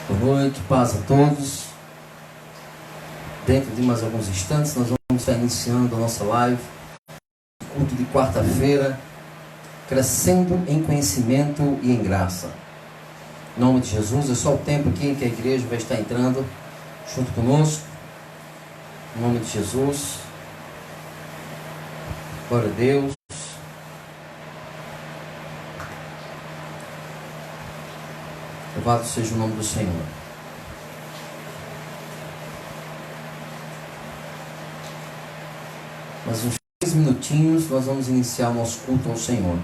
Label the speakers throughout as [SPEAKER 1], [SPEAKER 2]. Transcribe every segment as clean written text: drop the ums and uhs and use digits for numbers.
[SPEAKER 1] Boa noite, paz a todos. Dentro de mais alguns instantes nós vamos estar iniciando a nossa live, culto de quarta-feira, crescendo em conhecimento e em graça. Em nome de Jesus, é só o tempo aqui em que a igreja vai estar entrando junto conosco. Em nome de Jesus. Glória a Deus. Louvado seja o nome do Senhor. Mais uns 3 minutinhos nós vamos iniciar o nosso culto ao Senhor.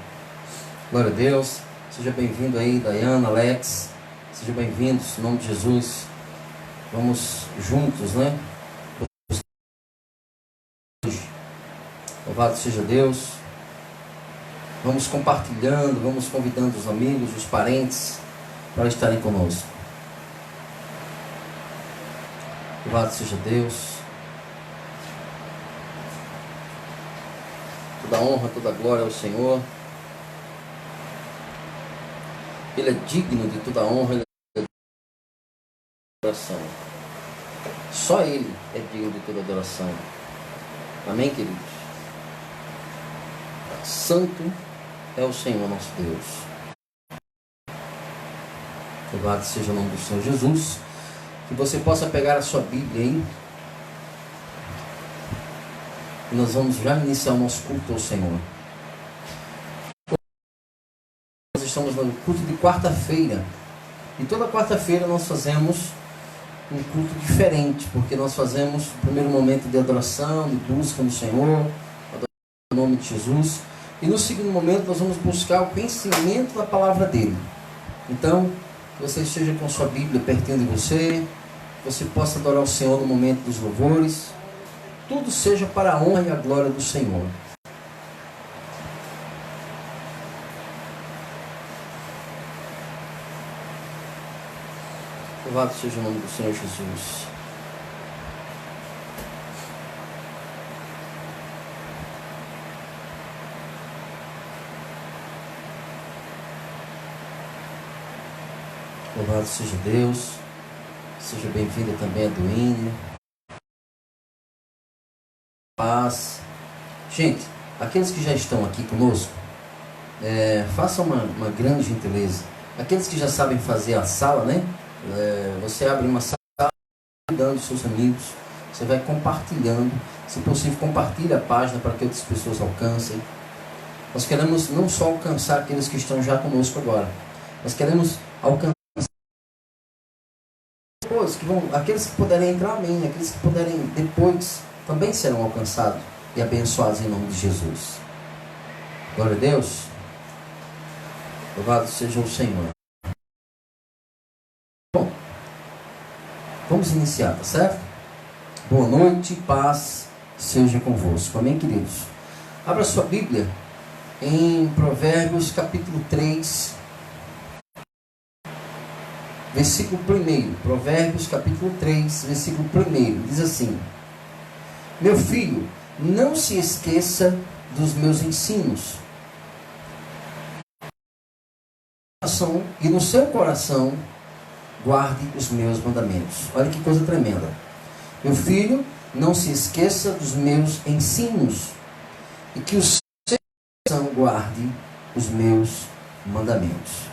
[SPEAKER 1] Glória a Deus. Seja bem-vindo aí, Dayana, Alex. Sejam bem-vindos, em nome de Jesus. Vamos juntos, né? Louvado seja Deus. Vamos compartilhando, vamos convidando os amigos, os parentes para estarem conosco. Louvado seja Deus. Toda honra, toda glória ao Senhor. Ele é digno de toda honra, Ele é digno de toda adoração. Só Ele é digno de toda adoração. Amém, queridos? Santo é o Senhor nosso Deus. Louvado seja o nome do Senhor Jesus. Que você possa pegar a sua Bíblia aí. E nós vamos já iniciar o nosso culto ao Senhor. Nós estamos no culto de quarta-feira. E toda quarta-feira nós fazemos um culto diferente. Porque nós fazemos o primeiro momento de adoração, de busca no Senhor, adoração no nome de Jesus. E no segundo momento nós vamos buscar o conhecimento da palavra dele. Então, que você esteja com sua Bíblia pertinho de você, que você possa adorar o Senhor no momento dos louvores. Tudo seja para a honra e a glória do Senhor. Louvado seja o nome do Senhor Jesus. Louvado seja Deus. Seja bem-vindo também a Duíne. Paz. Gente, aqueles que já estão aqui conosco, façam uma grande gentileza. Aqueles que já sabem fazer a sala, né? Você abre uma sala, dando os seus amigos. Você vai compartilhando. Se possível, compartilhe a página para que outras pessoas alcancem. Nós queremos não só alcançar aqueles que estão já conosco agora. Nós queremos alcançar aqueles que puderem entrar, amém. Aqueles que puderem depois também serão alcançados e abençoados em nome de Jesus. Glória a Deus. Louvado seja o Senhor. Bom, vamos iniciar, tá certo? Boa noite, paz seja convosco. Amém, queridos? Abra sua Bíblia em Provérbios capítulo 3, versículo 1. Provérbios capítulo 3, versículo 1. Diz assim: Meu filho, não se esqueça dos meus ensinos, e no seu coração guarde os meus mandamentos. Olha que coisa tremenda. Meu filho, não se esqueça dos meus ensinos, e que o seu coração guarde os meus mandamentos.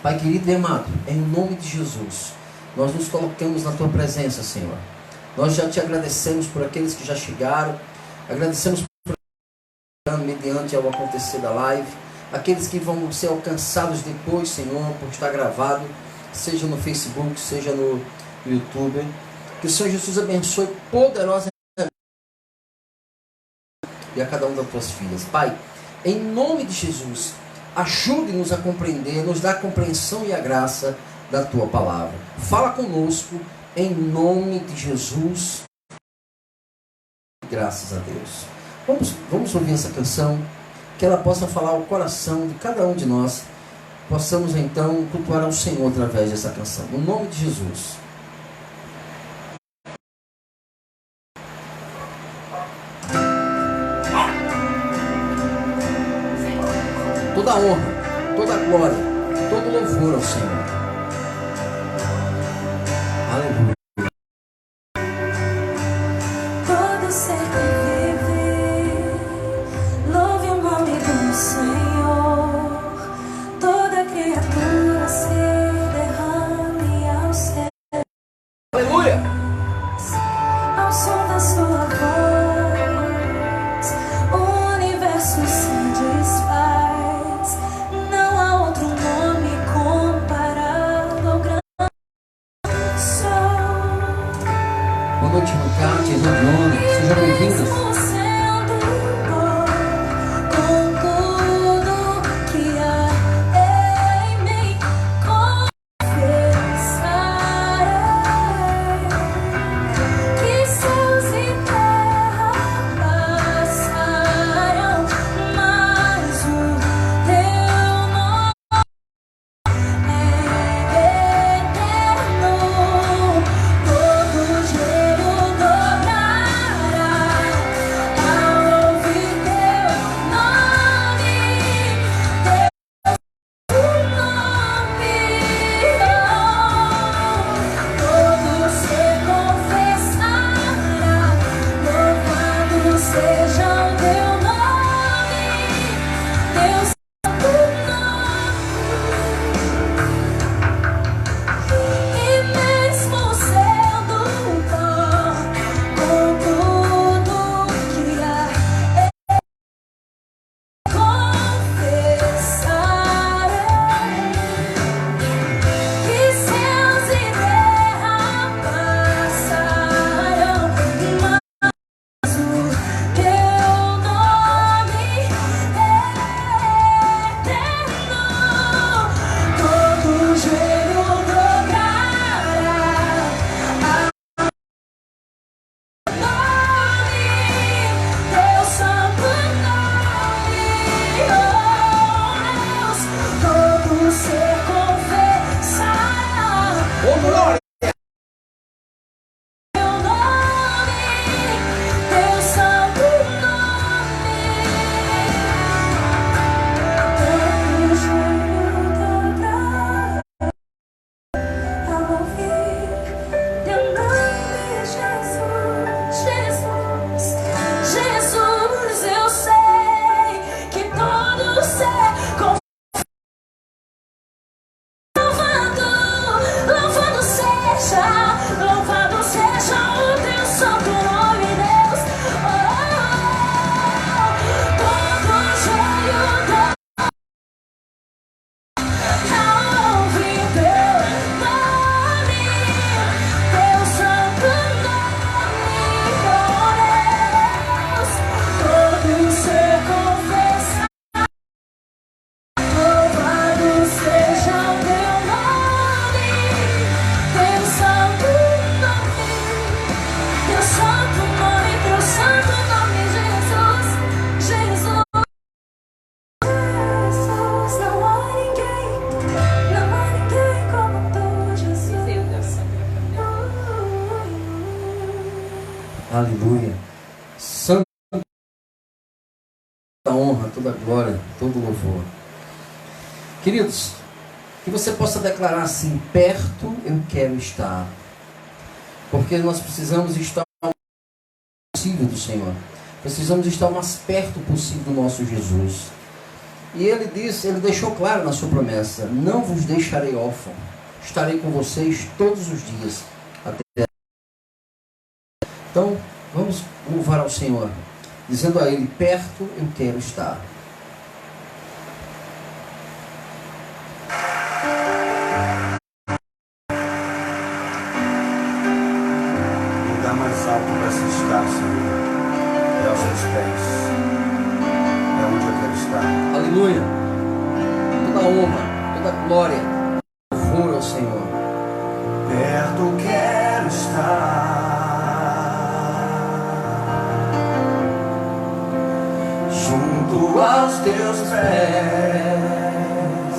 [SPEAKER 1] Pai querido e amado, em nome de Jesus, nós nos colocamos na Tua presença, Senhor. Nós já Te agradecemos por aqueles que já chegaram, agradecemos por mediante ao acontecer da live, aqueles que vão ser alcançados depois, Senhor, por estar gravado, seja no Facebook, seja no YouTube. Que o Senhor Jesus abençoe poderosamente e a cada uma das Tuas filhas. Pai, em nome de Jesus, ajude-nos a compreender, nos dá a compreensão e a graça da Tua palavra. Fala conosco, em nome de Jesus. Graças a Deus. Vamos ouvir essa canção, que ela possa falar ao coração de cada um de nós. Possamos então cultuar ao Senhor através dessa canção. No nome de Jesus. Toda honra, toda glória, todo louvor ao Senhor. Aleluia. Santa honra, toda glória, todo louvor. Queridos, que você possa declarar assim: perto eu quero estar. Porque nós precisamos estar o mais possível do Senhor. Precisamos estar o mais perto possível do nosso Jesus. E ele disse, ele deixou claro na sua promessa: não vos deixarei órfão. Estarei com vocês todos os dias. Então, vamos louvar ao Senhor, dizendo a Ele: perto eu quero estar.
[SPEAKER 2] Lugar mais alto para se estar, Senhor, é aos seus pés. É onde eu quero estar.
[SPEAKER 1] Aleluia. Toda honra, toda glória, louvor ao Senhor.
[SPEAKER 2] Perto quero estar, junto aos teus pés,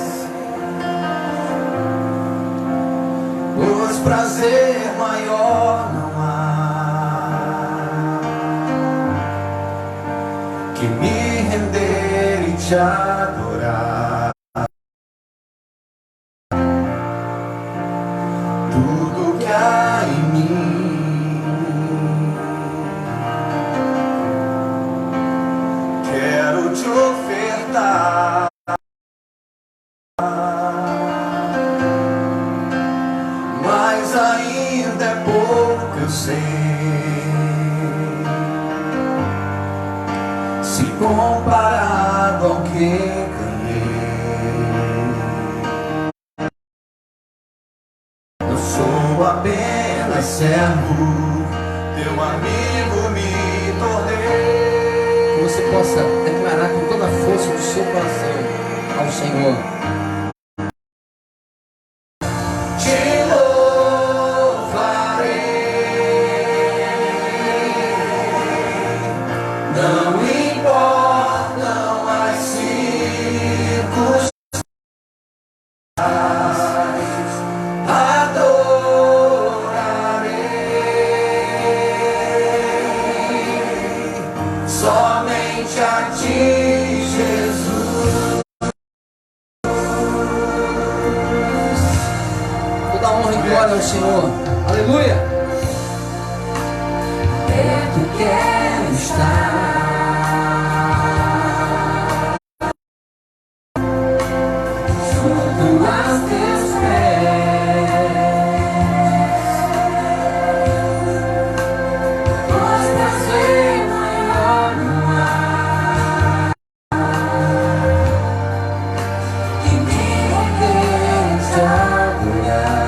[SPEAKER 2] pois prazer maior não há que me render e te adorar. Tudo que há em mim quero te ofertar, mas ainda é pouco, eu sei. Se comparado ao que ganhei, eu sou apenas servo, teu amigo me tornei.
[SPEAKER 1] Que você possa declarar com toda a força do seu coração ao Senhor:
[SPEAKER 2] Te louvarei, não importam as circunstâncias, adorarei somente a ti, Jesus.
[SPEAKER 1] toda honra e glória ao Senhor. Aleluia.
[SPEAKER 2] Perto quero estar, junto aos teus pés, pois prazer maior não há que me render e te adorar.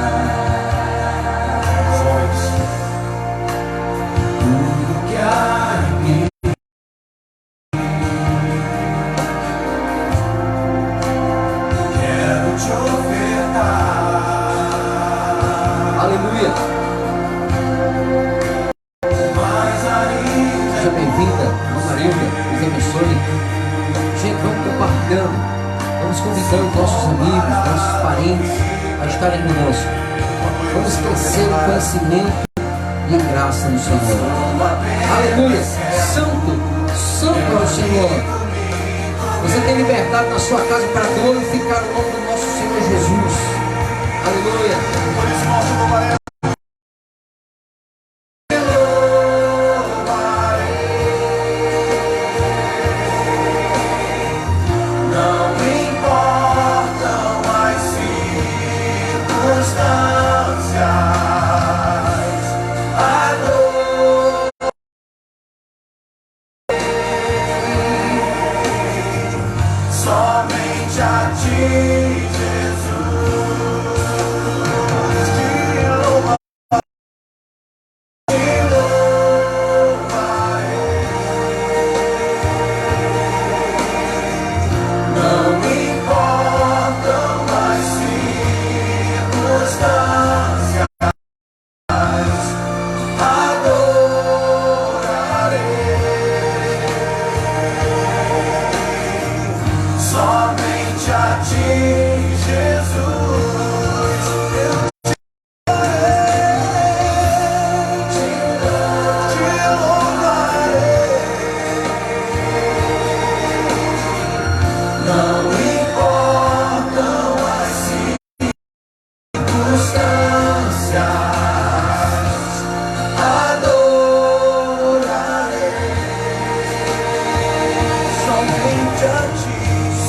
[SPEAKER 2] Tudo que há em mim quero te ofertar,
[SPEAKER 1] Aleluia.
[SPEAKER 2] mas ainda
[SPEAKER 1] Seja bem-vinda, irmã Marilda. Deus abençoe. Gente, vamos compartilhando. Vamos convidando nossos amigos, nossos parentes a estarem conosco. Vamos crescer no conhecimento e em graça no Senhor. Aleluia. Santo, santo é o Senhor. Você tem liberdade na sua casa para glorificar o nome do nosso Senhor Jesus. Aleluia.
[SPEAKER 2] por isso nós louvaremos. Não importam as circunstâncias, somente a ti, Jesus. Te louvarei. Não importam as circunstâncias,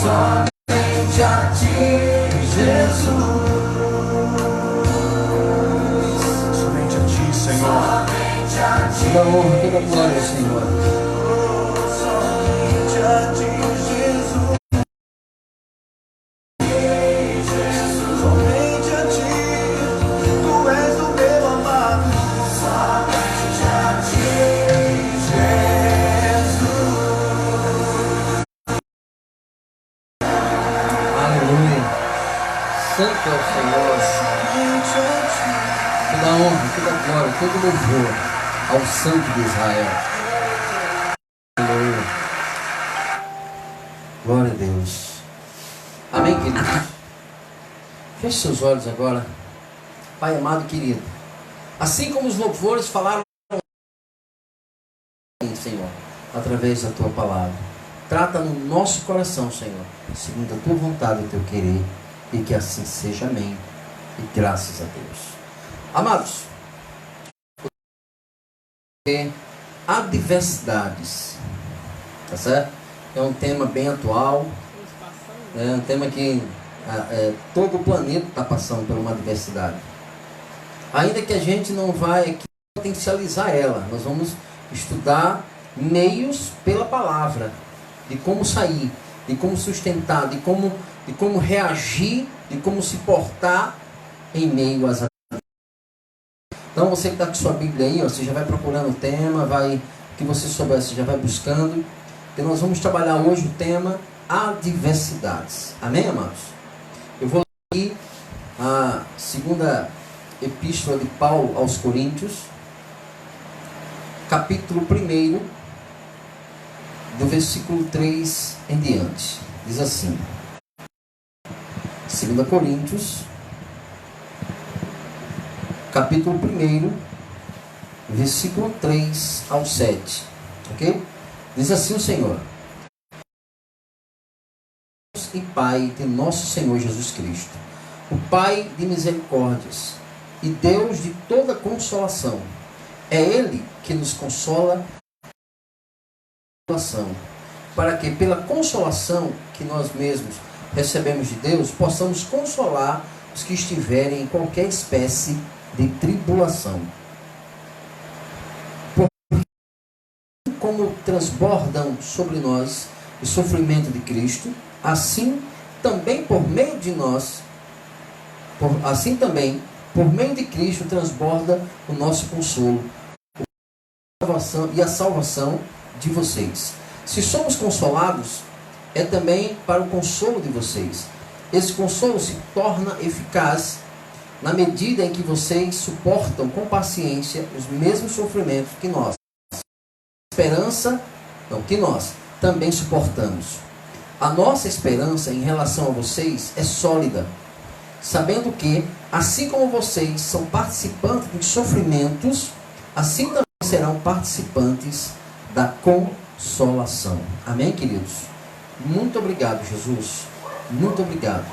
[SPEAKER 1] Somente a ti, Jesus.
[SPEAKER 2] Somente a ti, Senhor.
[SPEAKER 1] Toda honra, toda glória, Senhor.
[SPEAKER 2] Somente a ti, Jesus. Somente a ti, tu és o meu amado. Somente a ti, Jesus.
[SPEAKER 1] Aleluia. Santo é o Senhor. Toda honra, toda glória, todo louvor ao Santo de Israel. Aleluia. Glória a Deus. Amém, queridos? Feche seus olhos agora. Pai amado e querido, assim como os louvores falaram, Senhor, através da Tua palavra, trata no nosso coração, Senhor, segundo a Tua vontade e o Teu querer, e que assim seja. Amém. E graças a Deus. Amados, adversidades, tá certo? É um tema bem atual, é um tema que todo o planeta está passando por uma adversidade. Ainda que a gente não vai aqui potencializar ela, nós vamos estudar meios pela palavra, de como sair, de como sustentar, de como reagir, de como se portar em meio às adversidades. Então você que está com sua Bíblia aí, ó, você já vai procurando o tema, que você souber, você já vai buscando. E nós vamos trabalhar hoje o tema adversidades. Amém, amados? Eu vou ler aqui a segunda epístola de Paulo aos Coríntios, capítulo 1, do versículo 3 em diante. Diz assim: 2 Coríntios, capítulo 1, versículo 3 ao 7. Ok? Diz assim o Senhor: e Pai de nosso Senhor Jesus Cristo, o Pai de misericórdias e Deus de toda consolação, é Ele que nos consola, para que pela consolação que nós mesmos recebemos de Deus, possamos consolar os que estiverem em qualquer espécie de tribulação. Porque como transbordam sobre nós o sofrimento de Cristo, assim também por meio de Cristo transborda o nosso consolo e a salvação de vocês. Se somos consolados, é também para o consolo de vocês. Esse consolo se torna eficaz na medida em que vocês suportam com paciência os mesmos sofrimentos que nós. Que nós também suportamos. A nossa esperança em relação a vocês é sólida, sabendo que, assim como vocês são participantes dos sofrimentos, assim também serão participantes da consolação. Amém, queridos? Muito obrigado, Jesus. Muito obrigado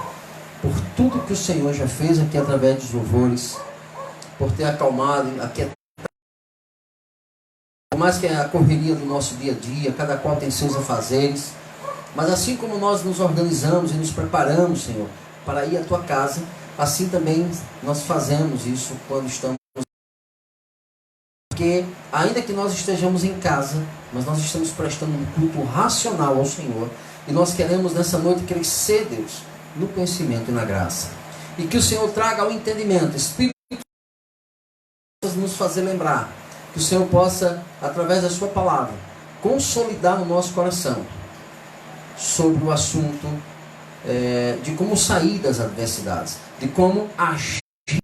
[SPEAKER 1] por tudo que o Senhor já fez aqui através dos louvores, por ter acalmado aqui, por mais que a correria do nosso dia a dia, cada qual tem seus afazeres, mas assim como nós nos organizamos e nos preparamos, Senhor, para ir à Tua casa, assim também nós fazemos isso quando estamos. Porque ainda que nós estejamos em casa, mas nós estamos prestando um culto racional ao Senhor, e nós queremos nessa noite crescer, Deus, no conhecimento e na graça. E que o Senhor traga ao entendimento, Espírito, nos fazer lembrar, que o Senhor possa, através da sua palavra, consolidar no nosso coração sobre o assunto de como sair das adversidades, de como agir nas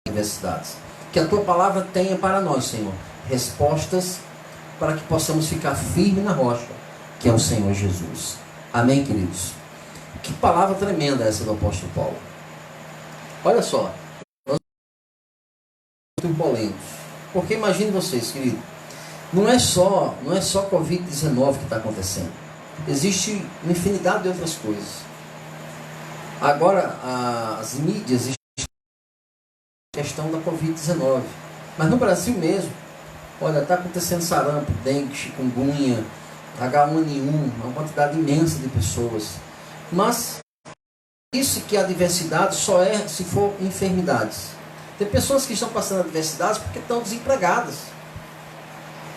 [SPEAKER 1] adversidades. Que a tua palavra tenha para nós, Senhor, respostas para que possamos ficar firmes na rocha, que é o Senhor Jesus. Amém, queridos? Que palavra tremenda essa do apóstolo Paulo. Olha só, nós somos turbulentos. Porque imagine vocês, querido, não é só Covid-19 que está acontecendo. Existe uma infinidade de outras coisas. Agora, as mídias questão da Covid-19. Mas no Brasil mesmo, olha, está acontecendo sarampo, dengue, chikungunya, H1N1, uma quantidade imensa de pessoas. Mas isso que a diversidade só é se for enfermidades. Tem pessoas que estão passando adversidades porque estão desempregadas.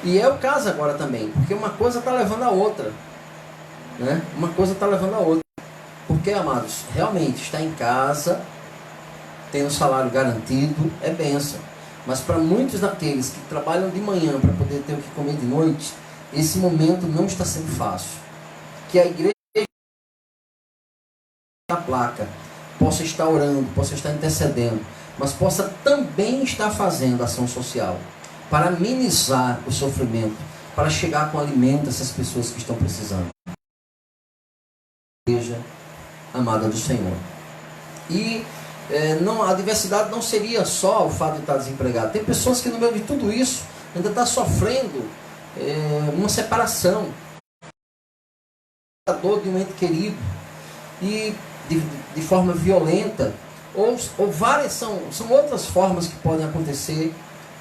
[SPEAKER 1] E é o caso agora também, porque uma coisa está levando a outra. Né? Uma coisa está levando a outra. Porque, amados, realmente estar em casa, tendo salário garantido, é bênção. Mas para muitos daqueles que trabalham de manhã para poder ter o que comer de noite, esse momento não está sendo fácil. Que a igreja, a placa, possa estar orando, possa estar intercedendo, mas possa também estar fazendo ação social para amenizar o sofrimento, para chegar com alimento a essas pessoas que estão precisando. Igreja amada do Senhor. E a diversidade não seria só o fato de estar desempregado. Tem pessoas que no meio de tudo isso ainda estão sofrendo uma separação, a dor de um ente querido, e de forma violenta, ou várias são outras formas que podem acontecer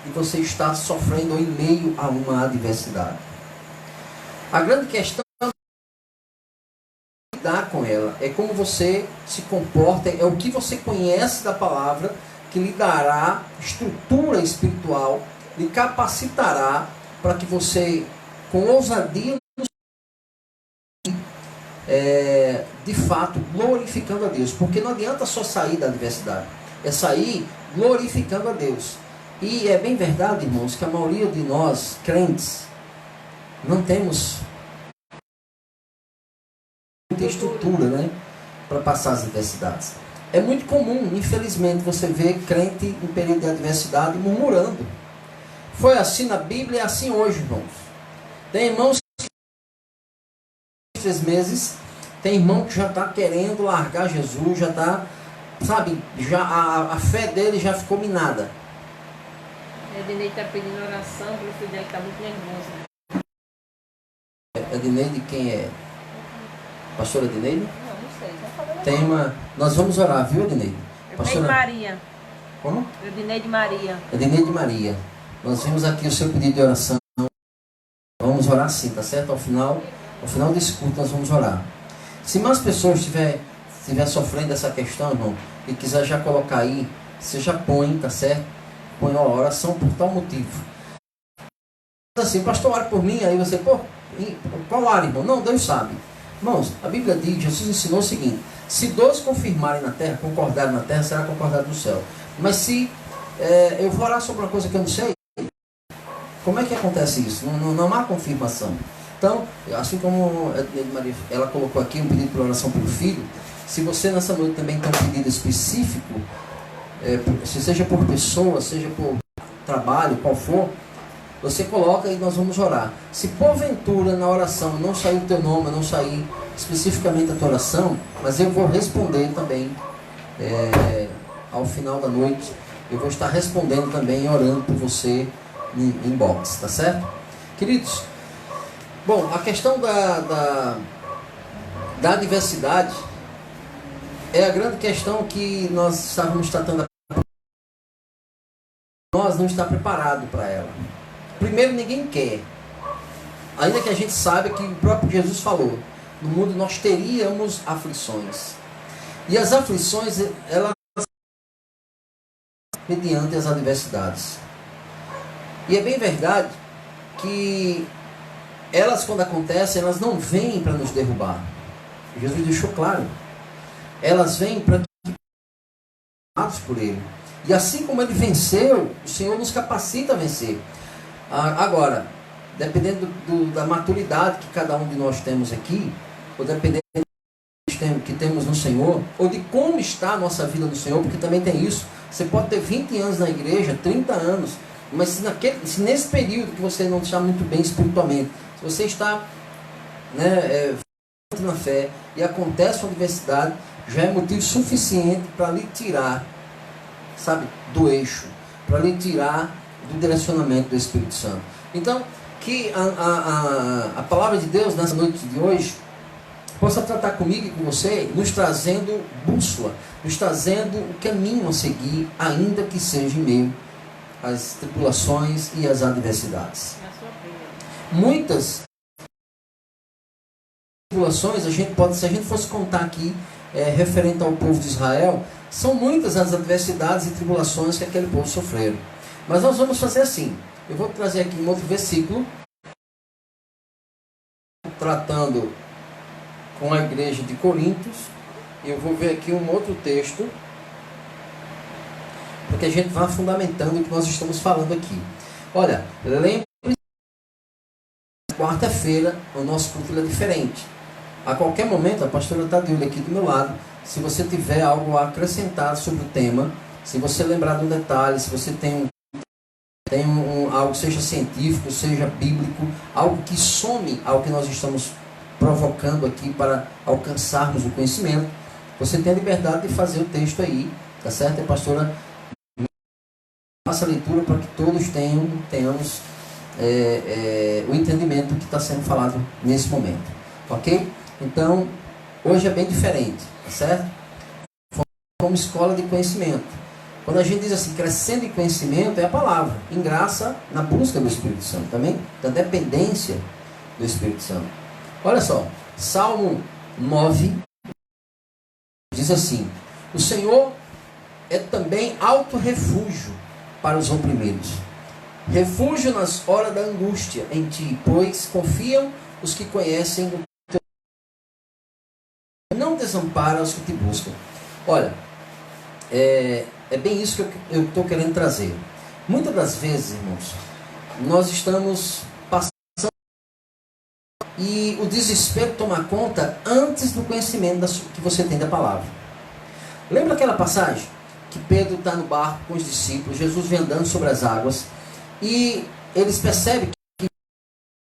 [SPEAKER 1] de você estar sofrendo em meio a uma adversidade. A grande questão é lidar com ela, é como você se comporta, é o que você conhece da palavra que lhe dará estrutura espiritual, lhe capacitará para que você, com ousadia, de fato glorificando a Deus. Porque não adianta só sair da adversidade, é sair glorificando a Deus. E é bem verdade, irmãos, que a maioria de nós, crentes, não temos muita estrutura, né, para passar as adversidades. É muito comum, infelizmente, você ver crente em período de adversidade murmurando. Foi assim na Bíblia, é assim hoje, irmãos. Tem irmãos que 3 meses, tem irmão que já está querendo largar Jesus, já está, sabe, já a fé dele já ficou minada.
[SPEAKER 3] Ednei está pedindo oração para o filho dele que está muito nervoso.
[SPEAKER 1] Edneide, quem é? Pastora Edneide?
[SPEAKER 3] Não sei.
[SPEAKER 1] Tem uma... Nós vamos orar, viu, Edneide?
[SPEAKER 3] Pastora Maria.
[SPEAKER 1] Como?
[SPEAKER 3] Edneide Maria.
[SPEAKER 1] Edneide Maria. Nós vimos aqui o seu pedido de oração. Vamos orar sim, tá certo? Ao final desse culto nós vamos orar. Se mais pessoas estiver sofrendo essa questão, irmão, e quiser já colocar aí, você já põe, tá certo? Põe a oração por tal motivo. Assim, pastor, ore por mim. Aí você, qual área, irmão? Não, Deus sabe. Irmãos, a Bíblia diz, Jesus ensinou o seguinte: se 2 confirmarem na terra, concordarem na terra, será concordado no céu. Mas se eu vou orar sobre uma coisa que eu não sei, como é que acontece isso? Não há confirmação. Então, assim como a Maria, ela colocou aqui um pedido de oração pelo filho, se você nessa noite também tem um pedido específico, seja por pessoa, seja por trabalho, qual for, você coloca e nós vamos orar. Se porventura na oração não sair o teu nome, não sair especificamente a tua oração, mas eu vou responder também ao final da noite, eu vou estar respondendo também e orando por você em inbox, tá certo? Queridos, bom, a questão da diversidade é a grande questão que nós estávamos tratando. Nós não estamos preparados para ela. Primeiro, ninguém quer. Ainda que a gente saiba que o próprio Jesus falou, no mundo nós teríamos aflições. E as aflições, elas mediante as adversidades. E é bem verdade que elas, quando acontecem, elas não vêm para nos derrubar. Jesus deixou claro. Elas vêm para que amados por Ele. E assim como Ele venceu, o Senhor nos capacita a vencer. Agora, dependendo da maturidade que cada um de nós temos aqui, ou dependendo do que temos no Senhor, ou de como está a nossa vida no Senhor, porque também tem isso. Você pode ter 20 anos na igreja, 30 anos, mas se nesse período que você não está muito bem espiritualmente, se você está na fé e acontece uma adversidade, já é motivo suficiente para lhe tirar, sabe, do eixo, para lhe tirar do direcionamento do Espírito Santo. Então, que a palavra de Deus nessa noite de hoje possa tratar comigo e com você, nos trazendo bússola, nos trazendo o caminho a seguir, ainda que seja em meio às tribulações e às adversidades. Muitas tribulações, se a gente fosse contar aqui, referente ao povo de Israel, são muitas as adversidades e tribulações que aquele povo sofreram. Mas nós vamos fazer assim. Eu vou trazer aqui um outro versículo, tratando com a igreja de Coríntios. Eu vou ver aqui um outro texto, porque a gente vai fundamentando o que nós estamos falando aqui. Olha, lembre-se, quarta-feira o nosso culto é diferente. A qualquer momento, a pastora está de olho aqui do meu lado. Se você tiver algo a acrescentar sobre o tema, se você lembrar de um detalhe, se você tem algo, seja científico, seja bíblico, algo que some ao que nós estamos provocando aqui para alcançarmos o conhecimento, você tem a liberdade de fazer o texto aí, tá certo? E a pastora faça a leitura para que todos tenhamos o entendimento que está sendo falado nesse momento, ok? Então, hoje é bem diferente, tá certo? Como escola de conhecimento. Quando a gente diz assim, crescendo em conhecimento, é a palavra, em graça, na busca do Espírito Santo, também, da dependência do Espírito Santo. Olha só, Salmo 9 diz assim: o Senhor é também alto refúgio para os oprimidos, refúgio nas horas da angústia em ti, pois confiam os que conhecem o teu nome. Não desampara os que te buscam. Olha, é bem isso que eu estou querendo trazer. Muitas das vezes, irmãos, nós estamos passando e o desespero toma conta antes do conhecimento que você tem da palavra. Lembra aquela passagem que Pedro está no barco com os discípulos, Jesus vem andando sobre as águas e eles percebem que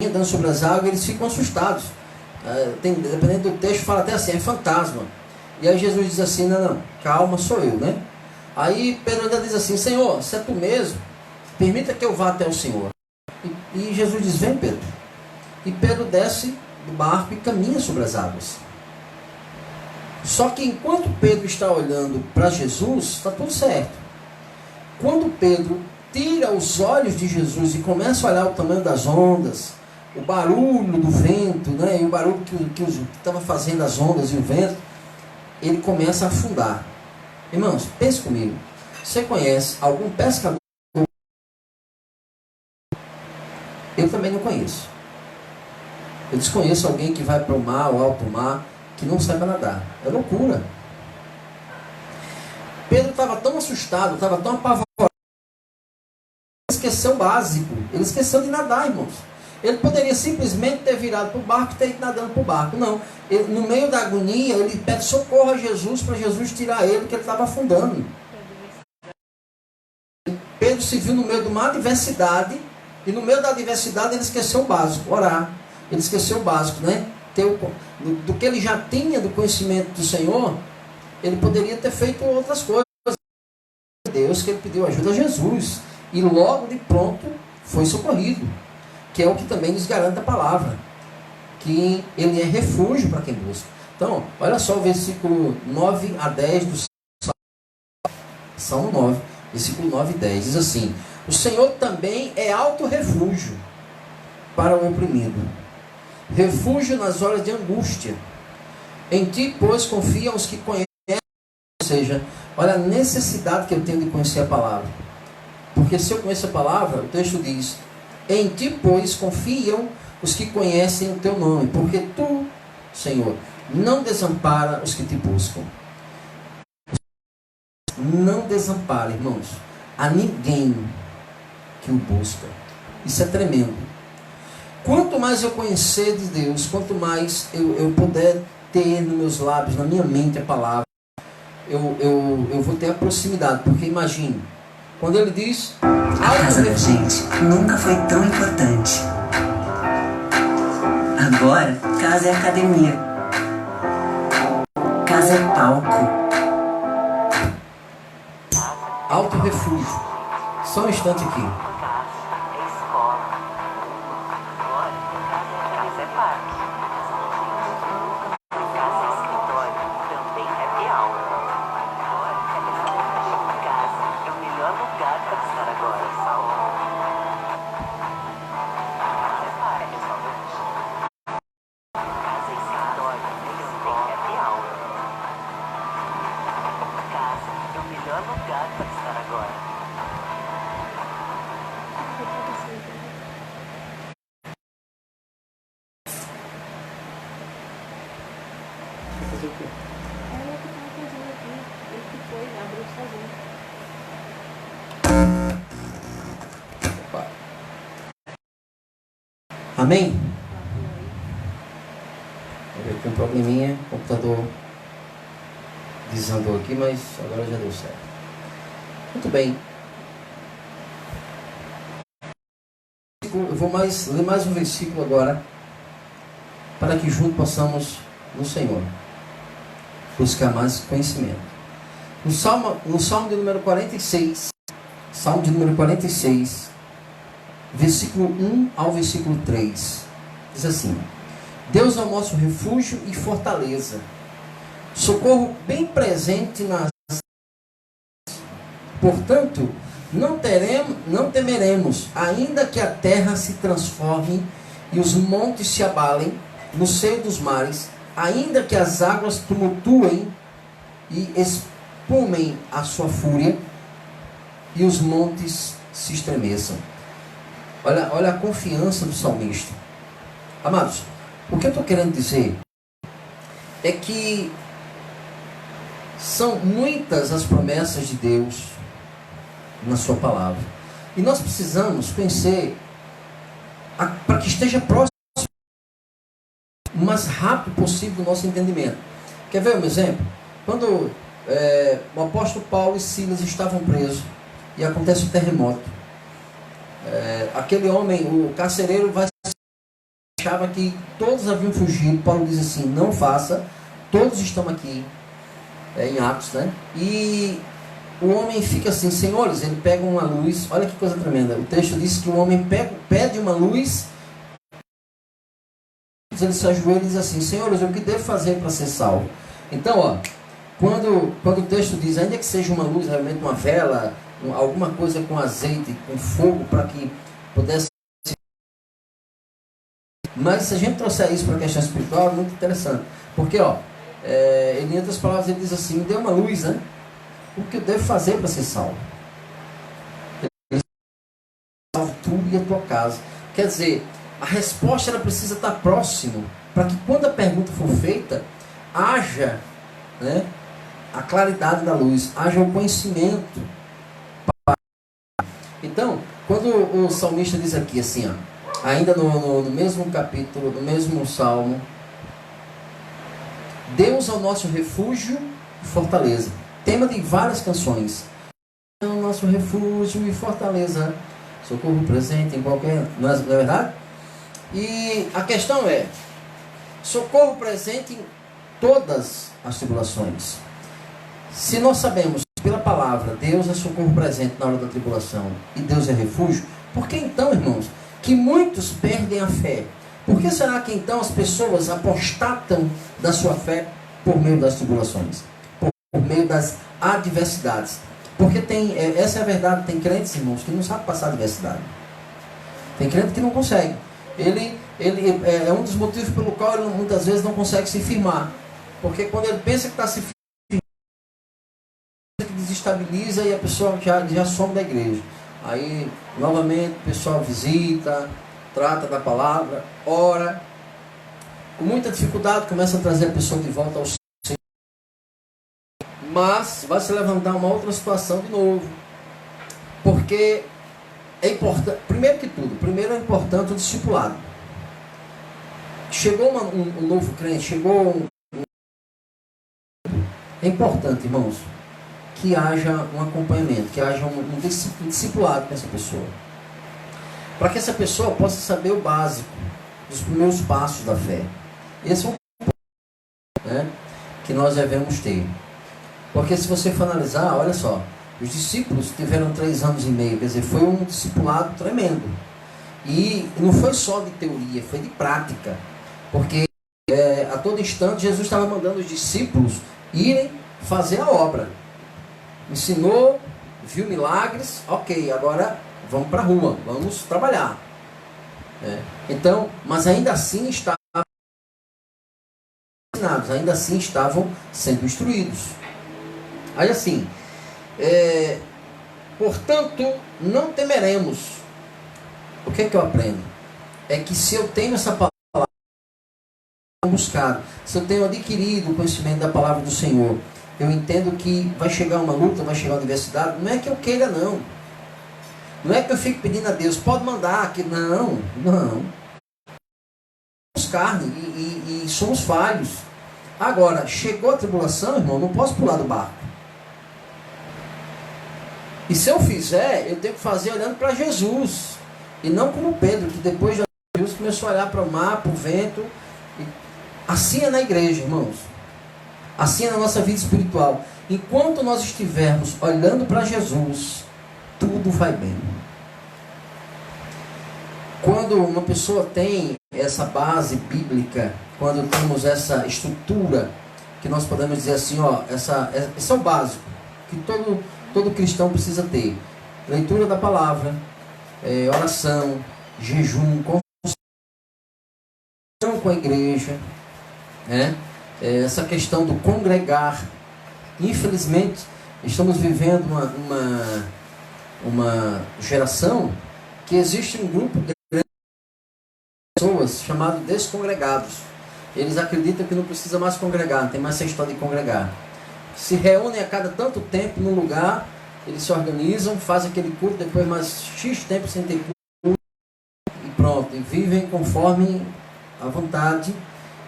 [SPEAKER 1] andando sobre as águas, eles ficam assustados. Dependendo do texto, fala até assim, é fantasma. E aí Jesus diz assim, não, calma, sou eu, né? Aí Pedro ainda diz assim, Senhor, se é tu mesmo, permita que eu vá até o Senhor. E Jesus diz, vem Pedro. E Pedro desce do barco e caminha sobre as águas. Só que enquanto Pedro está olhando para Jesus, está tudo certo. Quando Pedro tira os olhos de Jesus e começa a olhar o tamanho das ondas, o barulho do vento, né, e o barulho que estava fazendo as ondas e o vento, ele começa a afundar. Irmãos, pense comigo. Você conhece algum pescador? Eu também não conheço. Eu desconheço alguém que vai para o mar ou alto mar que não saiba nadar. É loucura. Pedro estava tão assustado, estava tão apavorado, ele esqueceu o básico. Ele esqueceu de nadar, irmãos. Ele poderia simplesmente ter virado para o barco e ter ido nadando para o barco. Não. Ele, no meio da agonia, ele pede socorro a Jesus para Jesus tirar ele, que ele estava afundando. Pedro se viu no meio de uma adversidade, e no meio da adversidade ele esqueceu o básico, orar. Ele esqueceu o básico, né? Do que ele já tinha do conhecimento do Senhor, ele poderia ter feito outras coisas. Deus, que ele pediu ajuda a Jesus. E logo de pronto foi socorrido. Que é o que também nos garante a palavra. Que ele é refúgio para quem busca. Então, olha só o versículo 9 a 10 do Salmo 9. Versículo 9 e 10. Diz assim: o Senhor também é alto refúgio para o oprimido, refúgio nas horas de angústia. Em ti, pois, confiam os que conhecem. Ou seja, olha a necessidade que eu tenho de conhecer a palavra. Porque se eu conheço a palavra, o texto diz: em ti, pois, confiam os que conhecem o teu nome, porque tu, Senhor, não desampara os que te buscam. Não desampara, irmãos, a ninguém que o busca. Isso é tremendo. Quanto mais eu conhecer de Deus, quanto mais eu puder ter nos meus lábios, na minha mente a palavra, eu vou ter a proximidade. Porque imagine, quando ele diz:
[SPEAKER 4] a casa da gente nunca foi tão importante. Agora, casa é academia. Casa é palco.
[SPEAKER 1] Alto refúgio. Só um instante aqui. fazer o quê?
[SPEAKER 3] Ela que estava fazendo aqui. Ele que foi, abriu sozinho.
[SPEAKER 1] Opa. Amém? Eu aqui um probleminha, o computador desandou aqui, mas agora já deu certo. Muito bem. Eu vou ler mais um versículo agora, para que juntos possamos, no Senhor, buscar mais conhecimento. No Salmo de número 46, versículo 1 ao versículo 3, diz assim: Deus é o nosso refúgio e fortaleza, socorro bem presente nas... Portanto, não temeremos, ainda que a terra se transforme e os montes se abalem no seio dos mares, ainda que as águas tumultuem e espumem a sua fúria e os montes se estremeçam. Olha a confiança do salmista. Amados, o que eu estou querendo dizer é que são muitas as promessas de Deus na sua palavra. E nós precisamos conhecer para que esteja próximo o mais rápido possível do nosso entendimento. Quer ver um exemplo? Quando o apóstolo Paulo e Silas estavam presos e acontece o terremoto, aquele homem, o carcereiro, achava que todos haviam fugido. Paulo diz assim: não faça, todos estão aqui, em Atos, né? E o homem fica assim: senhores, ele pega uma luz. Olha que coisa tremenda. O texto diz que o homem pede uma luz. Ele se ajoelha e diz assim: senhores, o que devo fazer para ser salvo? Então, quando o texto diz, ainda que seja uma luz, realmente uma vela, alguma coisa com azeite, com fogo, para que pudesse... Mas se a gente trouxer isso para a questão espiritual, é muito interessante. Porque, em outras palavras, ele diz assim: me dê uma luz, né? O que eu devo fazer para ser salvo? Salvo tu e a tua casa. Quer dizer, a resposta ela precisa estar próximo, para que quando a pergunta for feita, haja, né, a claridade da luz, haja o conhecimento. Então, quando o salmista diz aqui assim, ainda no mesmo capítulo, no mesmo salmo, Deus é o nosso refúgio e fortaleza. Tema de várias canções. É o nosso refúgio e fortaleza, socorro presente em qualquer... Não é verdade? E a questão é: socorro presente em todas as tribulações. Se nós sabemos pela palavra Deus é socorro presente na hora da tribulação e Deus é refúgio, por que então, irmãos, que muitos perdem a fé? Por que será que então as pessoas apostatam da sua fé por meio das tribulações, por meio das adversidades? Porque essa é a verdade, tem crentes, irmãos, que não sabem passar adversidade. Tem crente que não consegue. Ele é um dos motivos pelo qual ele muitas vezes não consegue se firmar. Porque quando ele pensa que está se firmando, ele desestabiliza e a pessoa já some da igreja. Aí, novamente, o pessoal visita, trata da palavra, ora. Com muita dificuldade, começa a trazer a pessoa de volta ao Senhor. Mas vai se levantar uma outra situação de novo. Porque é importante, primeiro é importante o discipulado. Chegou um novo crente, é importante, irmãos, que haja um acompanhamento, que haja um discipulado com essa pessoa. Para que essa pessoa possa saber o básico, os primeiros passos da fé. Esse é um ponto, né, que nós devemos ter. Porque se você for analisar, olha só, os discípulos tiveram 3 anos e meio, quer dizer, foi um discipulado tremendo. E não foi só de teoria, foi de prática. Porque a todo instante Jesus estava mandando os discípulos irem fazer a obra. Ensinou, viu milagres, ok, agora vamos para a rua, vamos trabalhar. Então, mas ainda assim estavam ensinados, ainda assim estavam sendo instruídos. Aí assim, portanto, não temeremos. O que é que eu aprendo? É que se eu tenho essa palavra, buscado, se eu tenho adquirido o conhecimento da palavra do Senhor, eu entendo que vai chegar uma luta, vai chegar uma adversidade, não é que eu queira não. Não é que eu fique pedindo a Deus, pode mandar, que não. Somos carne e somos falhos. Agora, chegou a tribulação, irmão, não posso pular do barco. E se eu fizer, eu tenho que fazer olhando para Jesus. E não como Pedro, que depois de Jesus começou a olhar para o mar, para o vento. Assim é na igreja, irmãos. Assim é na nossa vida espiritual. Enquanto nós estivermos olhando para Jesus, tudo vai bem. Quando uma pessoa tem essa base bíblica, quando temos essa estrutura, que nós podemos dizer assim, ó, esse é o básico, que todo cristão precisa ter. Leitura da palavra, oração, jejum, confissão com a igreja, né? Essa questão do congregar. Infelizmente, estamos vivendo uma geração que existe um grupo de pessoas chamado descongregados. Eles acreditam que não precisa mais congregar, não tem mais essa história de congregar. Se reúnem a cada tanto tempo num lugar, eles se organizam, fazem aquele culto, depois mais X tempo sem ter culto, e pronto, e vivem conforme a vontade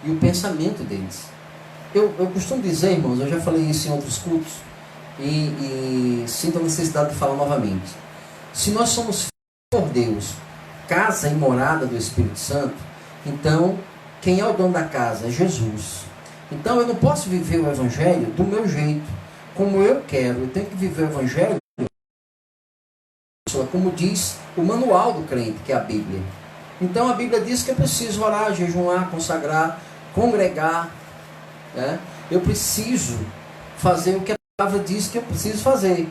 [SPEAKER 1] e o pensamento deles. Eu costumo dizer, irmãos, eu já falei isso em outros cultos, e sinto a necessidade de falar novamente. Se nós somos filhos por Deus, casa e morada do Espírito Santo, então quem é o dono da casa? É Jesus. Então eu não posso viver o Evangelho do meu jeito, como eu quero. Eu tenho que viver o Evangelho como diz o manual do crente, que é a Bíblia. Então a Bíblia diz que eu preciso orar, jejuar, consagrar, congregar, né? Eu preciso fazer o que a palavra diz que eu preciso fazer.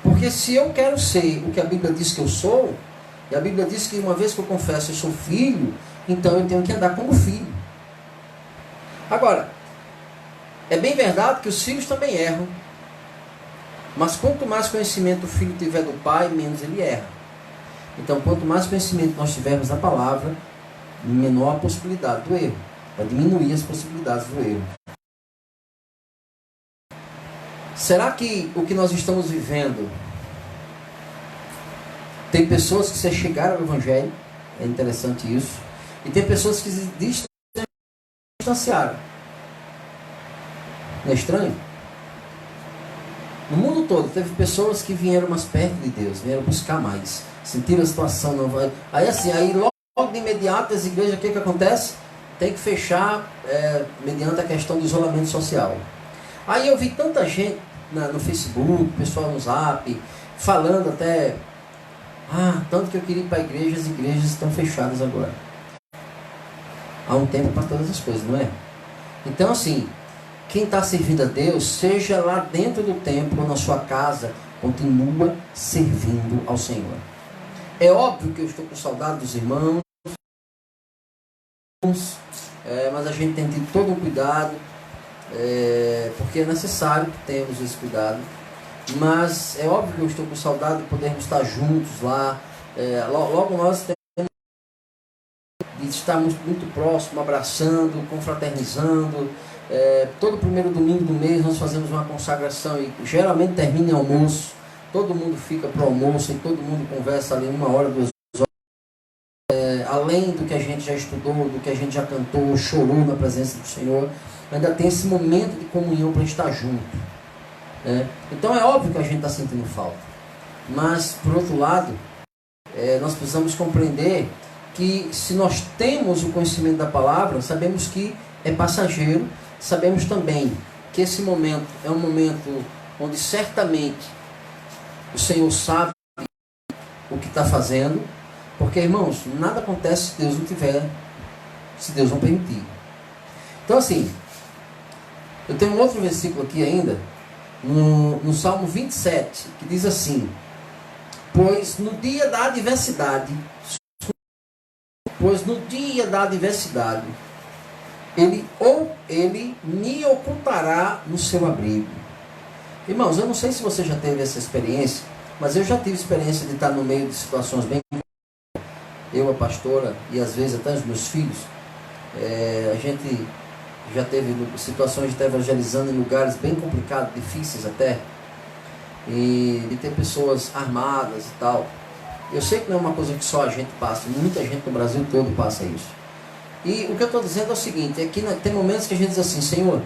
[SPEAKER 1] Porque se eu quero ser o que a Bíblia diz que eu sou, e a Bíblia diz que uma vez que eu confesso eu sou filho, então eu tenho que andar como filho. Agora, é bem verdade que os filhos também erram. Mas quanto mais conhecimento o filho tiver do pai, menos ele erra. Então, quanto mais conhecimento nós tivermos da palavra, menor a possibilidade do erro. Vai diminuir as possibilidades do erro. Será que o que nós estamos vivendo, tem pessoas que se chegaram ao Evangelho, é interessante isso, e tem pessoas que se distanciaram. Não é estranho? No mundo todo, teve pessoas que vieram mais perto de Deus, vieram buscar mais, sentiram a situação, não vai. Aí logo de imediato, as igrejas, o que acontece? Tem que fechar mediante a questão do isolamento social. Aí eu vi tanta gente no Facebook, pessoal no Zap, falando até, tanto que eu queria ir para a igreja, as igrejas estão fechadas agora. Há um tempo para todas as coisas, não é? Então assim, quem está servindo a Deus, seja lá dentro do templo ou na sua casa, continua servindo ao Senhor. É óbvio que eu estou com saudade dos irmãos, mas a gente tem tido todo um cuidado, porque é necessário que tenhamos esse cuidado. Mas é óbvio que eu estou com saudade de podermos estar juntos lá. Logo nós temos de estarmos muito próximos, abraçando, confraternizando. Todo primeiro domingo do mês nós fazemos uma consagração e geralmente termina em almoço. Todo mundo fica para o almoço e todo mundo conversa ali 1 hora, 2 horas. Além do que a gente já estudou, do que a gente já cantou, chorou na presença do Senhor, ainda tem esse momento de comunhão para estar junto. Então é óbvio que a gente está sentindo falta. Mas, por outro lado, nós precisamos compreender que se nós temos o conhecimento da palavra, sabemos que é passageiro, sabemos também que esse momento é um momento onde certamente o Senhor sabe o que está fazendo, porque, irmãos, nada acontece se Deus não tiver, se Deus não permitir. Então assim, eu tenho um outro versículo aqui ainda, no Salmo 27, que diz assim: pois no dia da adversidade, ele me ocultará no seu abrigo. Irmãos, eu não sei se você já teve essa experiência, mas eu já tive experiência de estar no meio de situações bem... Eu, a pastora, e às vezes até os meus filhos, A gente já teve situações de estar evangelizando em lugares bem complicados, difíceis até, e de ter pessoas armadas e tal. Eu sei que não é uma coisa que só a gente passa, muita gente no Brasil todo passa isso. E o que eu estou dizendo é o seguinte, é que tem momentos que a gente diz assim, Senhor,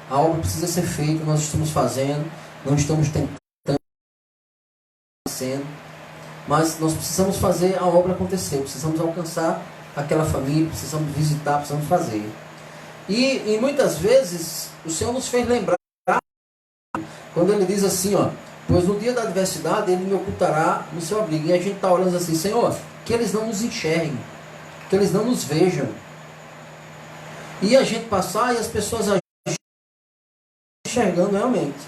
[SPEAKER 1] a obra precisa ser feita, nós estamos fazendo, não estamos tentando, mas nós precisamos fazer a obra acontecer, precisamos alcançar aquela família, precisamos visitar, precisamos fazer. E muitas vezes o Senhor nos fez lembrar, quando Ele diz assim, ó, pois no dia da adversidade Ele me ocultará no seu abrigo. E a gente está orando assim, Senhor, que eles não nos enxerguem, que eles não nos vejam. E a gente passar e as pessoas enxergando realmente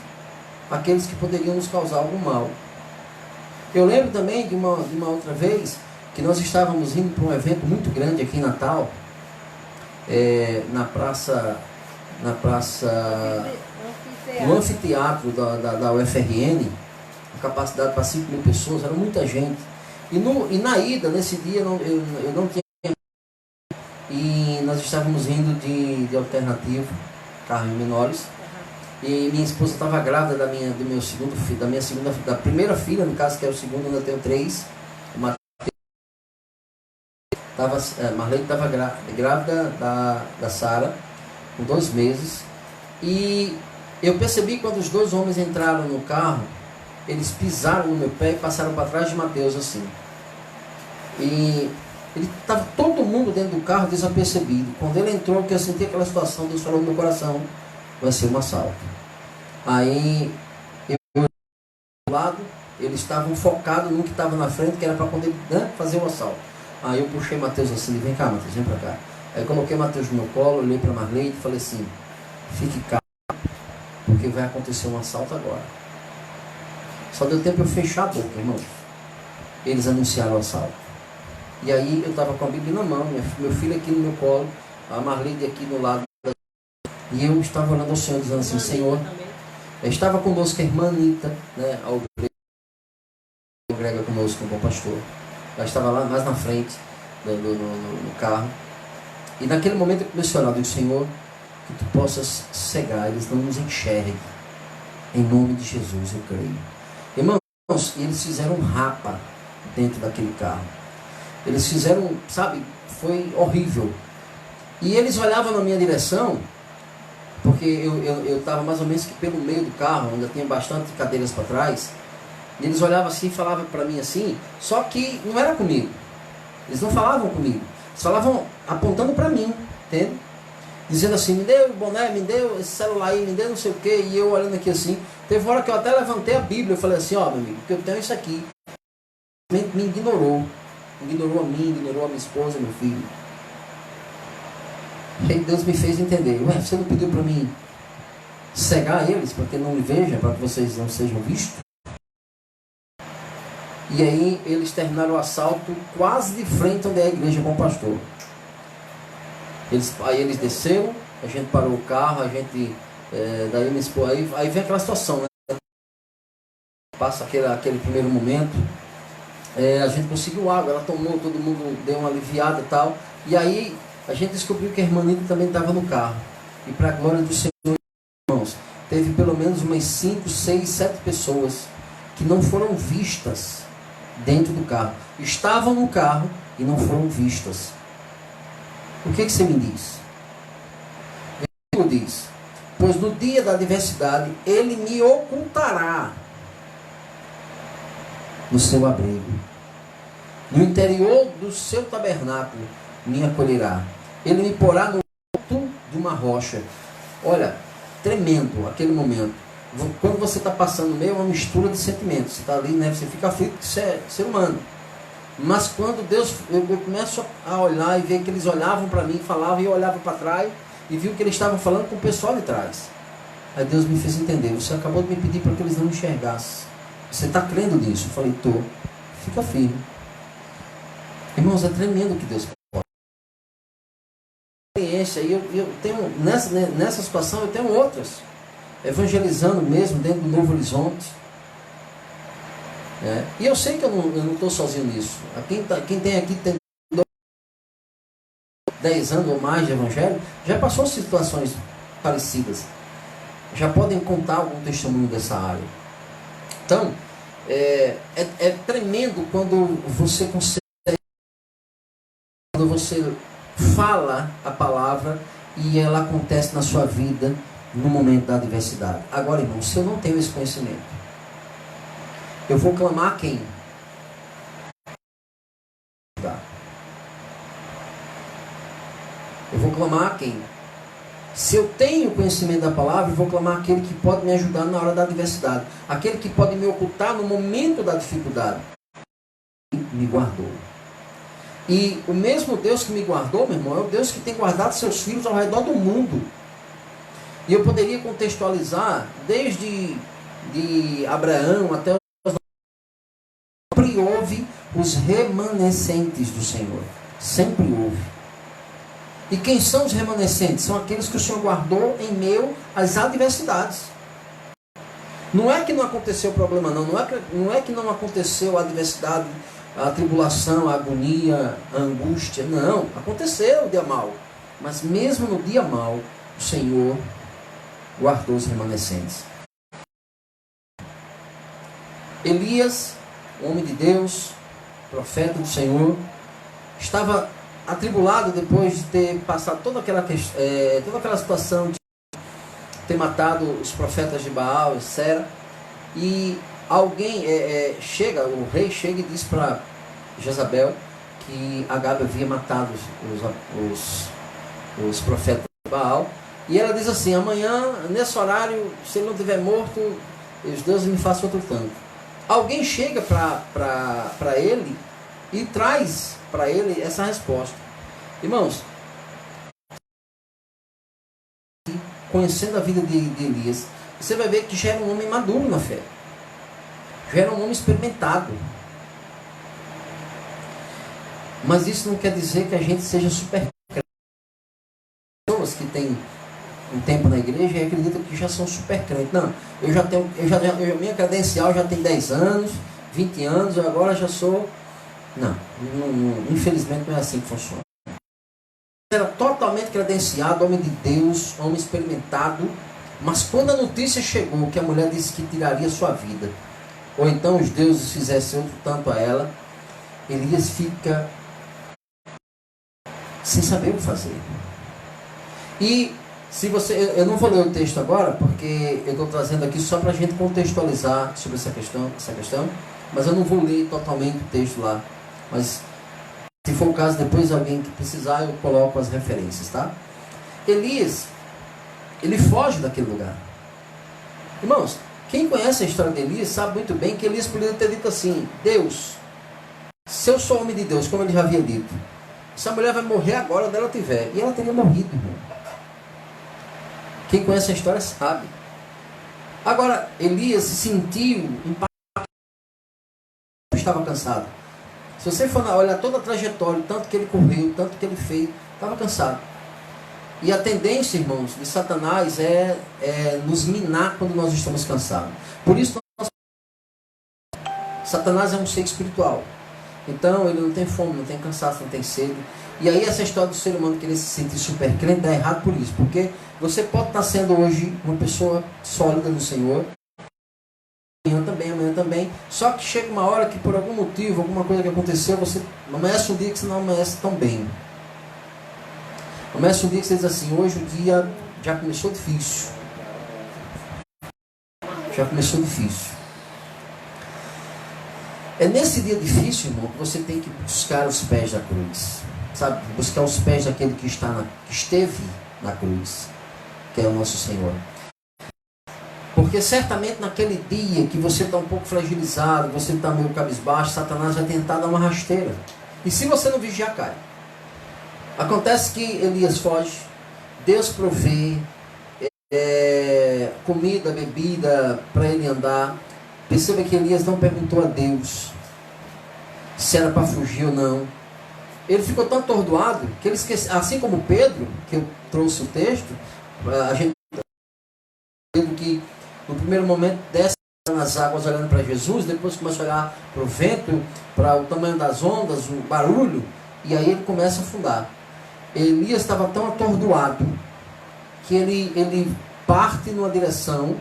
[SPEAKER 1] aqueles que poderiam nos causar algum mal. Eu lembro também de uma outra vez que nós estávamos indo para um evento muito grande aqui em Natal, no anfiteatro da UFRN, a capacidade para 5.000 pessoas, era muita gente. E na ida, nesse dia, eu não tinha. E nós estávamos indo de alternativo, carros menores. E minha esposa estava grávida da primeira filha, no caso, que é o segundo, ainda tenho 3. Marlene estava grávida da Sara, com 2 meses. E eu percebi quando os 2 homens entraram no carro, eles pisaram no meu pé e passaram para trás de Mateus assim. E ele estava todo mundo dentro do carro desapercebido. Quando ele entrou, que eu senti aquela situação, Deus falou no meu coração, vai ser um assalto. Aí eu do lado, eles estavam focados no que estava na frente, que era para poder, né, fazer o assalto. Aí eu puxei Mateus assim, vem cá, Mateus, vem para cá. Aí eu coloquei Mateus no meu colo, olhei para Marlene e falei assim, fique calmo, porque vai acontecer um assalto agora. Só deu tempo eu fechar a boca, irmãos. Eles anunciaram o assalto. E aí eu estava com a Bíblia na mão, meu filho aqui no meu colo, a Marlene aqui no lado. E eu estava olhando ao Senhor, dizendo assim, Senhor, estava conosco a irmã Anitta, né, a congrega conosco, o bom pastor. Ela estava lá mais na frente, no carro. E naquele momento eu comecei a orar, digo, Senhor, que Tu possas cegar, eles não nos enxerguem. Em nome de Jesus eu creio. Irmãos, eles fizeram um rapa dentro daquele carro. Eles fizeram, sabe, foi horrível. E eles olhavam na minha direção, porque eu estava mais ou menos que pelo meio do carro, ainda tinha bastante cadeiras para trás. E eles olhavam assim e falavam para mim assim, só que não era comigo. Eles não falavam comigo. Eles falavam apontando para mim, entende? Dizendo assim, me deu o boné, me deu esse celular aí, me deu não sei o quê. E eu olhando aqui assim, teve uma hora que eu até levantei a Bíblia. Eu falei assim, ó, meu amigo, porque eu tenho isso aqui. Me ignorou. Ignorou a mim, ignorou a minha esposa, meu filho. E aí Deus me fez entender. Ué, você não pediu para mim cegar eles, para que não me vejam, para que vocês não sejam vistos? E aí eles terminaram o assalto quase de frente onde é a igreja com o pastor. Aí eles desceram, a gente parou o carro, a gente, daí minha esposa, aí vem aquela situação, né? Passa aquele primeiro momento, a gente conseguiu água, ela tomou, todo mundo deu uma aliviada e tal, e aí a gente descobriu que a irmã Nita também estava no carro. E para a glória do Senhor, irmãos, teve pelo menos umas 5, 6, 7 pessoas que não foram vistas dentro do carro. Estavam no carro e não foram vistas. O que você me diz? O versículo diz, pois no dia da adversidade Ele me ocultará no seu abrigo. No interior do seu tabernáculo me acolherá. Ele me porá no alto de uma rocha. Olha, tremendo aquele momento. Quando você está passando meio, é uma mistura de sentimentos. Você está ali, né? Você fica aflito, que isso é ser humano. Mas quando Deus, eu começo a olhar e ver que eles olhavam para mim, falavam, e eu olhava para trás e vi que eles estavam falando com o pessoal de trás. Aí Deus me fez entender, você acabou de me pedir para que eles não enxergassem. Você está crendo nisso? Eu falei, estou. Fica firme. Irmãos, é tremendo o que Deus pode. E eu tenho, nessa situação, eu tenho outras. Evangelizando mesmo dentro do Novo Horizonte. E eu sei que eu não estou sozinho nisso. Quem tem aqui tem 10 anos ou mais de evangelho, já passou situações parecidas. Já podem contar algum testemunho dessa área. Então, é tremendo quando você consegue, quando você fala a palavra e ela acontece na sua vida no momento da adversidade. Agora, irmão, se eu não tenho esse conhecimento, eu vou clamar a quem? Eu vou clamar a quem? Se eu tenho conhecimento da palavra, eu vou clamar aquele que pode me ajudar na hora da adversidade. Aquele que pode me ocultar no momento da dificuldade. Me guardou. E o mesmo Deus que me guardou, meu irmão, é o Deus que tem guardado seus filhos ao redor do mundo. E eu poderia contextualizar desde de Abraão até os... Sempre houve os remanescentes do Senhor. Sempre houve. E quem são os remanescentes? São aqueles que o Senhor guardou em meio às adversidades. Não é que não aconteceu problema, não. Não é que não aconteceu a adversidade, a tribulação, a agonia, a angústia. Não, aconteceu o dia mau. Mas mesmo no dia mau, o Senhor guardou os remanescentes. Elias, homem de Deus, profeta do Senhor, estava atribulado depois de ter passado toda aquela situação de ter matado os profetas de Baal, etc. E alguém chega, o rei chega e diz para Jezabel que Acabe havia matado os profetas de Baal. E ela diz assim: amanhã, nesse horário, se ele não estiver morto, os deuses me façam outro tanto. Alguém chega para ele e traz para ele essa resposta. Irmãos, conhecendo a vida de Elias, você vai ver que já era um homem maduro na fé. Já era um homem experimentado. Mas isso não quer dizer que a gente seja super crente. Pessoas que têm um tempo na igreja e acreditam que já são super crentes. Não, minha credencial já tem 10 anos, 20 anos, eu agora já sou... Não, infelizmente não é assim que funciona. Era totalmente credenciado, homem de Deus, homem experimentado, mas quando a notícia chegou que a mulher disse que tiraria sua vida, ou então os deuses fizessem outro tanto a ela, Elias fica sem saber o que fazer. E se você, eu não vou ler o texto agora, porque eu estou trazendo aqui só para a gente contextualizar sobre essa questão, mas eu não vou ler totalmente o texto lá. Mas, se for o caso, depois alguém que precisar, eu coloco as referências, tá? Elias, ele foge daquele lugar. Irmãos, quem conhece a história de Elias sabe muito bem que Elias poderia ter dito assim: Deus, se eu sou homem de Deus, como ele já havia dito, essa mulher vai morrer agora onde ela estiver. E ela teria morrido, irmão. Quem conhece a história sabe. Agora, Elias se sentiu impactado, estava cansado. Se você for olhar toda a trajetória, o tanto que ele correu, o tanto que ele fez, estava cansado. E a tendência, irmãos, de Satanás é nos minar quando nós estamos cansados. Por isso, Satanás é um ser espiritual. Então, ele não tem fome, não tem cansaço, não tem sede. E aí, essa história do ser humano querer se sentir super crente dá errado por isso. Porque você pode estar sendo hoje uma pessoa sólida no Senhor. Amanhã também. Só que chega uma hora que por algum motivo, alguma coisa que aconteceu, você amanhece um dia que você não amanhece tão bem. Amanhece um dia que você diz assim: hoje o dia já começou difícil. Já começou difícil. É nesse dia difícil, irmão, que você tem que buscar os pés da cruz. Sabe? Buscar os pés daquele que esteve na cruz, que é o nosso Senhor. Porque certamente naquele dia que você está um pouco fragilizado, você está meio cabisbaixo, Satanás vai tentar dar uma rasteira. E se você não vigiar, cai. Acontece que Elias foge, Deus provê comida, bebida para ele andar. Perceba que Elias não perguntou a Deus se era para fugir ou não. Ele ficou tão atordoado que ele esqueceu, assim como Pedro, que eu trouxe o texto, a gente que no primeiro momento desce nas águas olhando para Jesus, depois começa a olhar para o vento, para o tamanho das ondas, o barulho, e aí ele começa a afundar. Elias estava tão atordoado que ele parte numa direção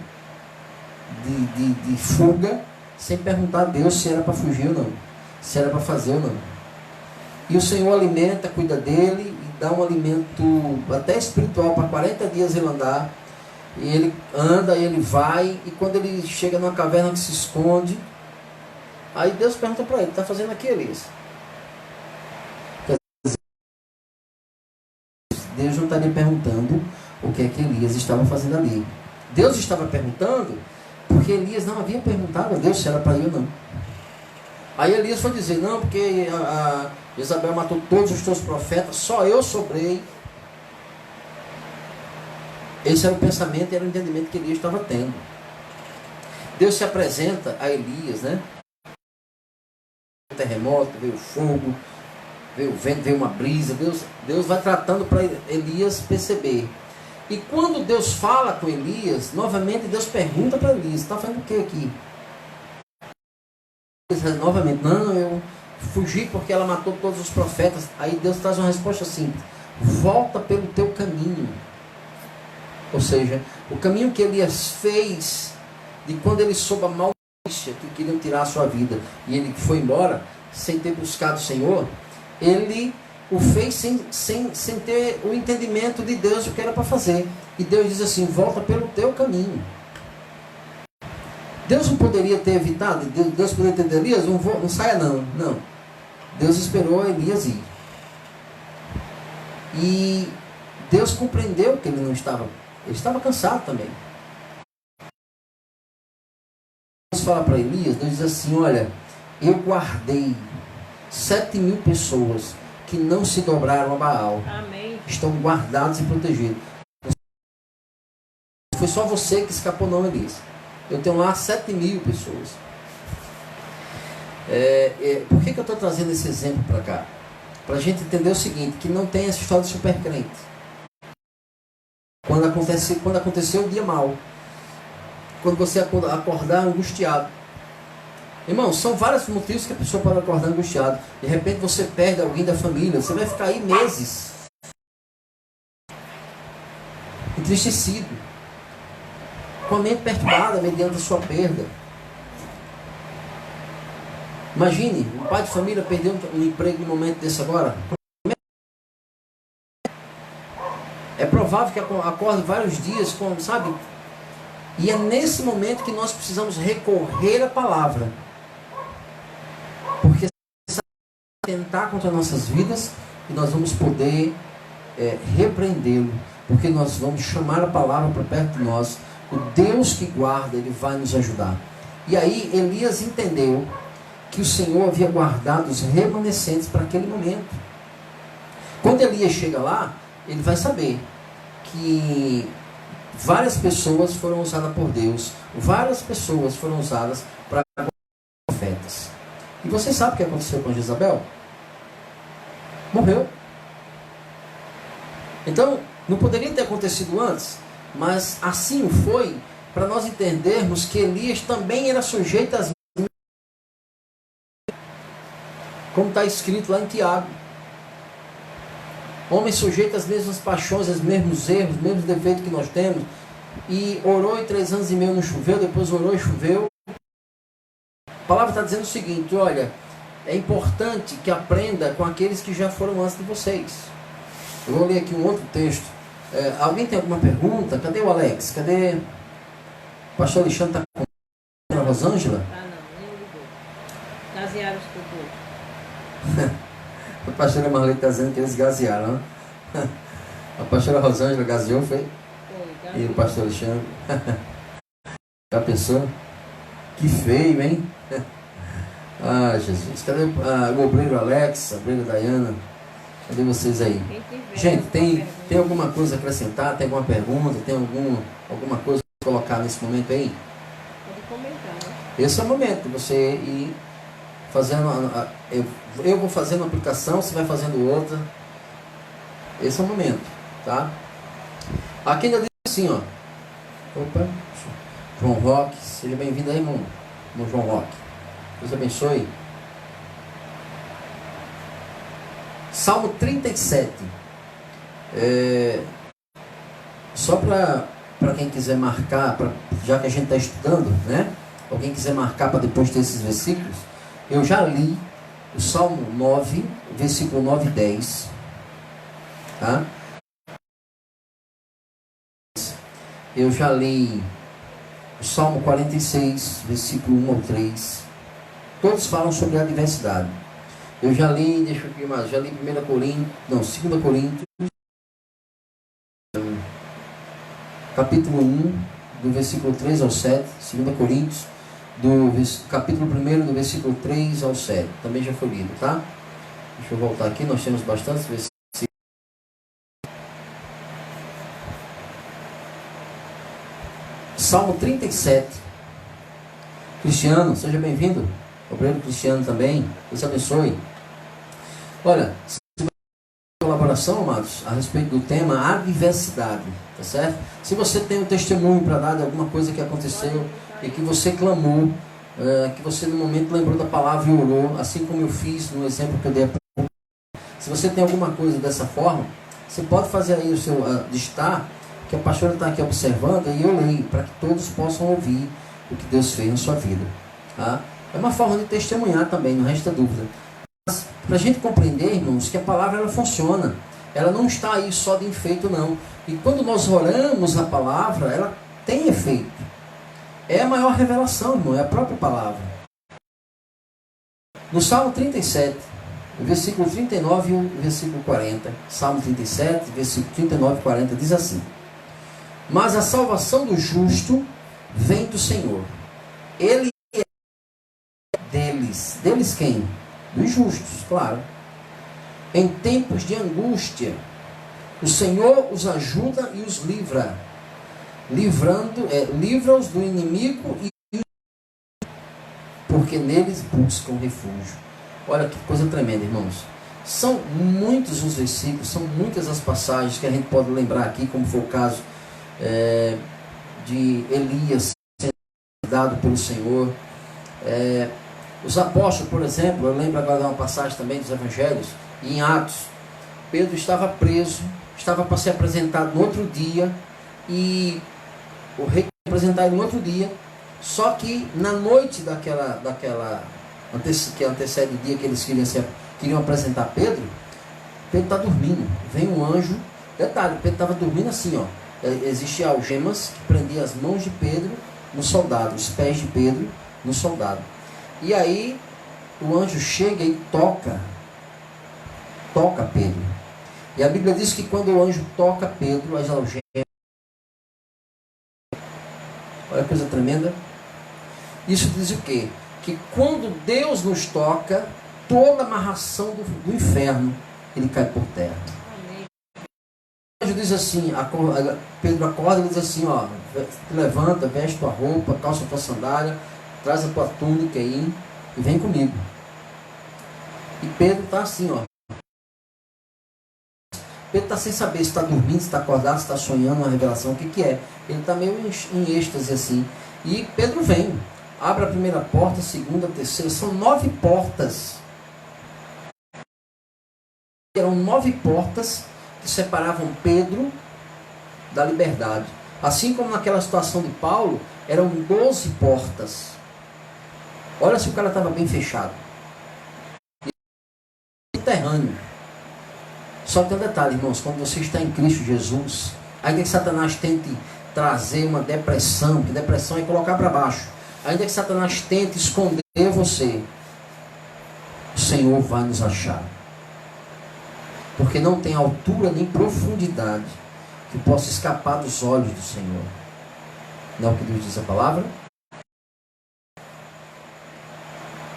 [SPEAKER 1] de fuga, sem perguntar a Deus se era para fugir ou não, se era para fazer ou não. E o Senhor alimenta, cuida dele e dá um alimento até espiritual para 40 dias ele andar. E ele anda, e ele vai, e quando ele chega numa caverna que se esconde, aí Deus pergunta para ele: está fazendo aqui, Elias? Deus não estaria perguntando o que é que Elias estava fazendo ali. Deus estava perguntando porque Elias não havia perguntado a Deus se era para ir ou não. Aí Elias foi dizer: não, porque a Jezabel matou todos os teus profetas, só eu sobrei. Esse era o pensamento e era o entendimento que Elias estava tendo. Deus se apresenta a Elias, né? Veio terremoto, veio fogo, veio vento, veio uma brisa. Deus vai tratando para Elias perceber. E quando Deus fala com Elias, novamente Deus pergunta para Elias: está fazendo o que aqui? Elias, novamente: não, eu fugi porque ela matou todos os profetas. Aí Deus traz uma resposta simples: volta pelo teu caminho. Ou seja, o caminho que Elias fez de quando ele soube a malícia que queriam tirar a sua vida e ele foi embora sem ter buscado o Senhor, ele o fez sem ter o entendimento de Deus o que era para fazer. E Deus diz assim: volta pelo teu caminho. Deus não poderia ter evitado? Deus poderia ter dito: Elias, não saia não. Não. Deus esperou Elias ir. E Deus compreendeu que ele não estava. Ele estava cansado também. Deus fala para Elias, Deus diz assim: olha, eu guardei 7.000 pessoas que não se dobraram a Baal.
[SPEAKER 3] Amém. Estão
[SPEAKER 1] guardados e protegidos. Foi só você que escapou não, Elias. Eu tenho lá 7.000 pessoas. Por que eu estou trazendo esse exemplo para cá? Para a gente entender o seguinte, que não tem essa história de super crente. Quando aconteceu o dia mau, quando você acordar angustiado. Irmão, são vários motivos que a pessoa pode acordar angustiado. De repente você perde alguém da família, você vai ficar aí meses entristecido, com a mente perturbada mediante a sua perda. Imagine, um pai de família perdeu um emprego no momento desse agora. É provável que acorde vários dias, sabe? E é nesse momento que nós precisamos recorrer à palavra. Porque se tentar contra nossas vidas, e nós vamos poder repreendê-lo. Porque nós vamos chamar a palavra para perto de nós. O Deus que guarda, ele vai nos ajudar. E aí Elias entendeu que o Senhor havia guardado os remanescentes para aquele momento. Quando Elias chega lá, ele vai saber que várias pessoas foram usadas por Deus, várias pessoas foram usadas para profetas. E você sabe o que aconteceu com Jezabel? Morreu. Então, não poderia ter acontecido antes, mas assim foi, para nós entendermos que Elias também era sujeito às mesmas, como está escrito lá em Tiago. Homem sujeito às mesmas paixões, aos mesmos erros, os mesmos defeitos que nós temos. E orou e 3 anos e meio não choveu, depois orou e choveu. A palavra está dizendo o seguinte: olha, é importante que aprenda com aqueles que já foram antes de vocês. Eu vou ler aqui um outro texto. Alguém tem alguma pergunta? Cadê o Alex? Cadê o pastor Alexandre? Está com a Rosângela?
[SPEAKER 3] Ah, não, nem ligou. Gasearam os cocôs.
[SPEAKER 1] A pastora Marlene está dizendo que eles gasearam, né? A pastora Rosângela gaseou, foi? Foi, e o pastor Alexandre? Já pensou? Que feio, hein? Ah, Jesus. Cadê o obreiro Alex, a obreira Dayana? Cadê vocês aí? Gente, tem alguma coisa a acrescentar? Tem alguma pergunta? Tem alguma coisa para colocar nesse momento aí?
[SPEAKER 3] Pode comentar, né?
[SPEAKER 1] Esse é o momento de você ir fazendo. Eu vou fazendo uma aplicação, você vai fazendo outra. Esse é o momento, tá? Aqui ainda diz assim, ó. Opa, João Roque, seja bem-vindo aí, irmão João Roque. Deus abençoe. Salmo 37. Só para quem quiser marcar, já que a gente está estudando, né? Alguém quiser marcar para depois ter esses versículos, eu já li o Salmo 9, versículo 9 e 10. Tá? Eu já li o Salmo 46, versículo 1 ao 3. Todos falam sobre a adversidade. Eu já li, deixa eu ver mais, já li 2 Coríntios, capítulo 1, do versículo 3 ao 7, 2 Coríntios, capítulo 1, do versículo 3 ao 7. Também já foi lido, tá? Deixa eu voltar aqui, nós temos bastantes versículos. Salmo 37. Cristiano, seja bem-vindo. Obreiro Cristiano também. Deus abençoe. Olha, colaboração, amados, a respeito do tema adversidade, tá certo? Se você tem um testemunho para dar de alguma coisa que aconteceu e que você clamou, que você no momento lembrou da palavra e orou, assim como eu fiz no exemplo que eu dei. Se você tem alguma coisa dessa forma, você pode fazer aí o seu listar, que a pastora está aqui observando, e eu leio, para que todos possam ouvir o que Deus fez na sua vida. Tá? É uma forma de testemunhar também, não resta dúvida. Mas, para a gente compreender, irmãos, que a palavra ela funciona. Ela não está aí só de enfeito, não. E quando nós oramos a palavra, ela tem efeito. É a maior revelação, irmão, é a própria palavra. No Salmo 37, o versículo 39 e o versículo 40. Salmo 37, versículo 39 e 40 diz assim: mas a salvação do justo vem do Senhor. Ele é deles. Deles quem? Dos justos, claro. Em tempos de angústia, o Senhor os ajuda e os livra. Livra-os do inimigo porque neles buscam refúgio. Olha que coisa tremenda, irmãos. São muitos os versículos, são muitas as passagens que a gente pode lembrar aqui, como foi o caso de Elias sendo dado pelo Senhor. Os apóstolos, por exemplo, eu lembro agora de uma passagem também dos evangelhos, em Atos. Pedro estava preso, estava para ser apresentado no outro dia, e o rei ia apresentar ele no outro dia, só que na noite que antecede o dia que eles queriam apresentar Pedro está dormindo. Vem um anjo, detalhe, Pedro estava dormindo assim, ó. Existiam algemas que prendiam as mãos de Pedro no soldado, os pés de Pedro no soldado. E aí o anjo chega e toca Pedro. E a Bíblia diz que quando o anjo toca Pedro, as algemas... Olha que coisa tremenda. Isso diz o quê? Que quando Deus nos toca, toda amarração do inferno, ele cai por terra. O anjo diz assim, Pedro acorda e diz assim, ó, levanta, veste tua roupa, calça tua sandália, traz a tua túnica aí e vem comigo. E Pedro está assim, ó. Pedro está sem saber se está dormindo, se está acordado, se está sonhando uma revelação, o que é. Ele está meio em êxtase assim. E Pedro vem, abre a primeira porta, a segunda, a terceira, são 9 portas. Eram 9 portas que separavam Pedro da liberdade. Assim como naquela situação de Paulo, eram 12 portas. Olha se o cara estava bem fechado. Subterrâneo. Só tem um detalhe, irmãos, quando você está em Cristo Jesus, ainda que Satanás tente trazer uma depressão, porque depressão é colocar para baixo, ainda que Satanás tente esconder você, o Senhor vai nos achar. Porque não tem altura nem profundidade que possa escapar dos olhos do Senhor. Não é o que Deus diz a palavra?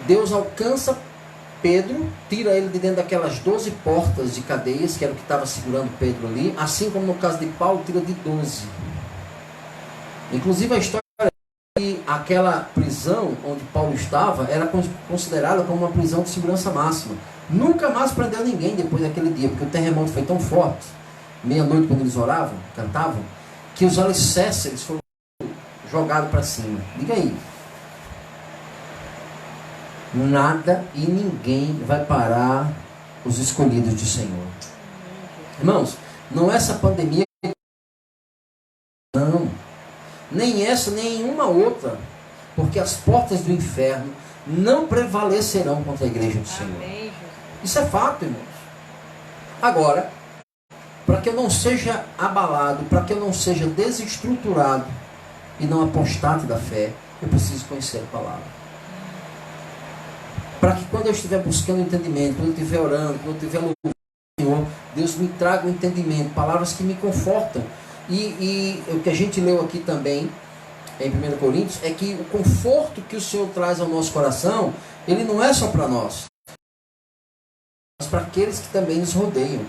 [SPEAKER 1] Deus alcança Pedro, tira ele de dentro daquelas 12 portas de cadeias, que era o que estava segurando Pedro ali, assim como no caso de Paulo, tira de 12. Inclusive a história é que aquela prisão onde Paulo estava era considerada como uma prisão de segurança máxima. Nunca mais prendeu ninguém depois daquele dia, porque o terremoto foi tão forte, meia-noite quando eles oravam, cantavam, que os alicerces foram jogados para cima. Diga aí. Nada e ninguém vai parar os escolhidos do Senhor. Irmãos, Não é essa pandemia. Não. Nem essa, nem nenhuma outra. Porque as portas do inferno não prevalecerão contra a igreja do Senhor.
[SPEAKER 3] Amém, Jesus.
[SPEAKER 1] Isso é fato, irmãos. Agora, para que eu não seja abalado, para que eu não seja desestruturado e não apostate da fé, eu preciso conhecer a palavra. Para que quando eu estiver buscando entendimento, quando eu estiver orando, quando eu estiver louvando o Senhor, Deus me traga o entendimento, palavras que me confortam. E o que a gente leu aqui também, em 1 Coríntios, é que o conforto que o Senhor traz ao nosso coração, ele não é só para nós, mas para aqueles que também nos rodeiam.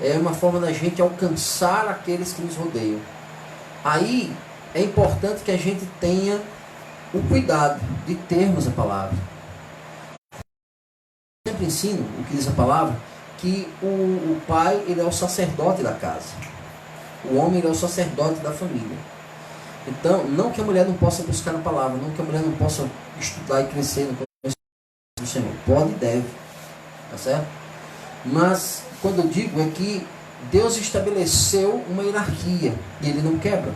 [SPEAKER 1] É uma forma da gente alcançar aqueles que nos rodeiam. Aí é importante que a gente tenha o cuidado de termos a palavra. Eu sempre ensino o que diz a palavra, que o pai, ele é o sacerdote da casa. O homem, ele é o sacerdote da família. Então, não que a mulher não possa buscar a palavra, não que a mulher não possa estudar e crescer no conhecimento do Senhor. Pode e deve. Tá certo? Mas, quando eu digo, é que Deus estabeleceu uma hierarquia e ele não quebra.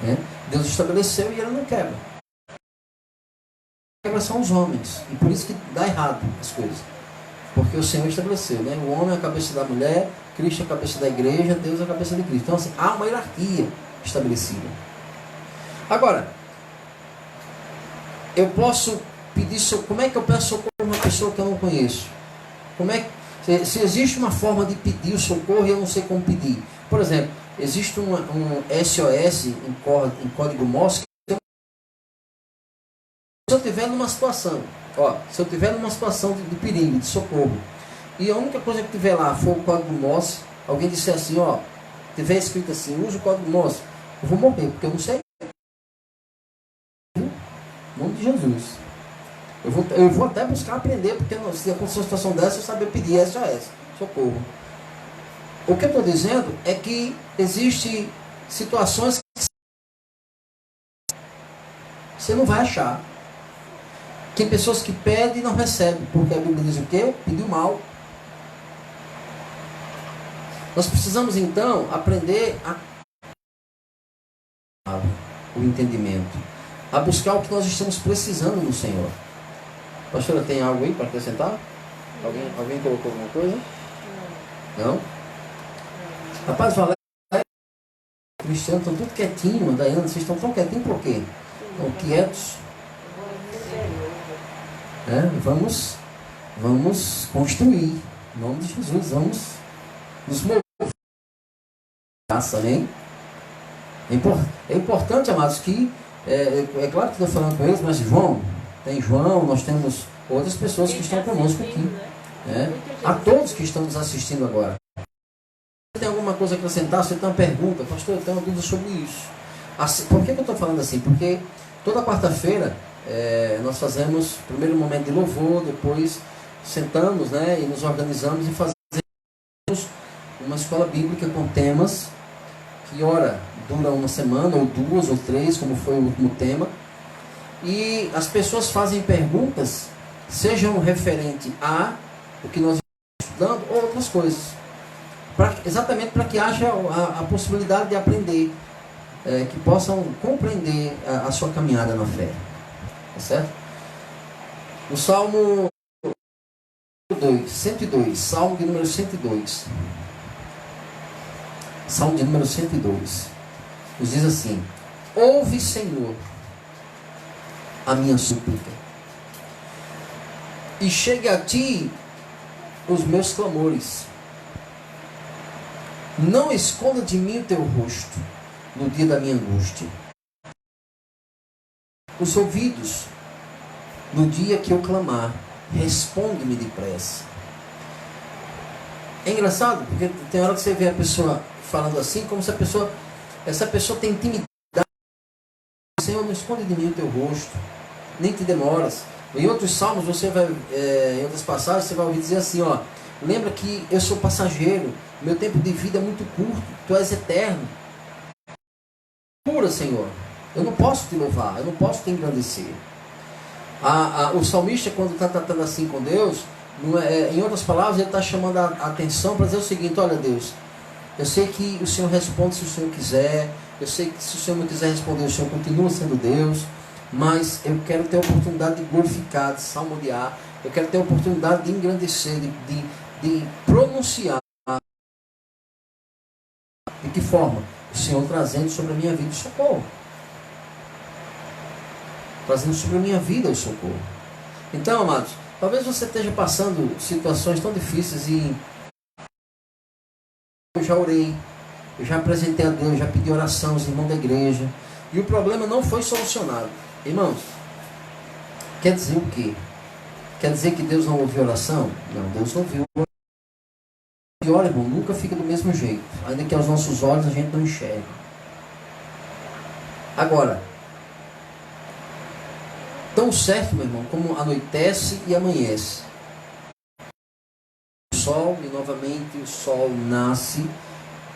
[SPEAKER 1] Né? Deus estabeleceu e ele não quebra. Quebra são os homens. E por isso que dá errado as coisas. Porque o Senhor estabeleceu, né? O homem é a cabeça da mulher, Cristo é a cabeça da igreja, Deus é a cabeça de Cristo. Então, assim, há uma hierarquia estabelecida. Agora, eu posso pedir socorro. Como é que eu peço socorro a uma pessoa que eu não conheço? Como é que, se existe uma forma de pedir o socorro e eu não sei como pedir? Por exemplo, existe um SOS em código Morse. Se eu estiver numa situação, se eu estiver numa situação de perigo, de socorro, e a única coisa que tiver lá for o código Morse, alguém disser assim, tiver escrito assim, use o código Morse, eu vou morrer, porque eu não sei. Em nome de Jesus. Eu vou até buscar aprender, porque se acontecer uma situação dessa, eu saber pedir SOS, socorro. O que eu estou dizendo é que existem situações que você não vai achar. Tem pessoas que pedem e não recebem, porque a Bíblia diz o quê? Pediu mal. Nós precisamos então aprender o entendimento, a buscar o que nós estamos precisando no Senhor. Pastora, tem algo aí para acrescentar? Alguém colocou alguma coisa? Não? Rapaz, Valéria, Cristiano, estão tudo quietinho, Daiana, vocês estão tão quietinhos por quê? Estão quietos? Vamos construir, em nome de Jesus, vamos nos mover. Amém? É importante, amados, que é claro que estou falando com eles, mas tem João, nós temos outras pessoas que estão conosco aqui. A todos que estão nos assistindo agora. Se tem alguma coisa a acrescentar, você tem uma pergunta, pastor, eu tenho uma dúvida sobre isso. Assim, por que eu estou falando assim? Porque toda quarta-feira nós fazemos primeiro momento de louvor, depois sentamos, e nos organizamos e fazemos uma escola bíblica com temas que ora dura uma semana, ou 2 ou 3, como foi o último tema. E as pessoas fazem perguntas, sejam referente a o que nós estamos estudando ou outras coisas. Exatamente para que haja a possibilidade de aprender, que possam compreender a sua caminhada na fé. Tá certo? O Salmo 102, Salmo de número 102. Salmo de número 102. Nos diz assim: ouve, Senhor, a minha súplica, e chegue a ti os meus clamores. Não esconda de mim o teu rosto no dia da minha angústia. Os ouvidos, no dia que eu clamar, responde-me depressa. É engraçado, porque tem hora que você vê a pessoa falando assim, como se essa pessoa tem intimidade. Senhor, não esconde de mim o teu rosto, nem te demoras. Em outros salmos, você vai, em outras passagens, você vai ouvir dizer assim, lembra que eu sou passageiro, meu tempo de vida é muito curto, tu és eterno. Pura, Senhor, eu não posso te louvar, eu não posso te engrandecer. O salmista, quando está tratando assim com Deus, em outras palavras, ele está chamando a atenção para dizer o seguinte: olha, Deus, Eu sei que o Senhor responde se o Senhor quiser. Eu sei que se o Senhor não quiser responder, o Senhor continua sendo Deus. Mas eu quero ter a oportunidade de glorificar, de salmodiar. Eu quero ter a oportunidade de engrandecer, de pronunciar. De que forma? O Senhor trazendo sobre a minha vida o socorro. Trazendo sobre a minha vida o socorro. Então, amados, talvez você esteja passando situações tão difíceis e eu já orei, eu já apresentei a Deus, já pedi oração aos irmãos da igreja e o problema não foi solucionado. Irmãos, quer dizer o quê? Quer dizer que Deus não ouviu oração? Não, Deus ouviu. E olha, irmão, nunca fica do mesmo jeito, ainda que aos nossos olhos a gente não enxerga. Agora, tão certo, meu irmão, como anoitece e amanhece. O sol, e novamente o sol nasce,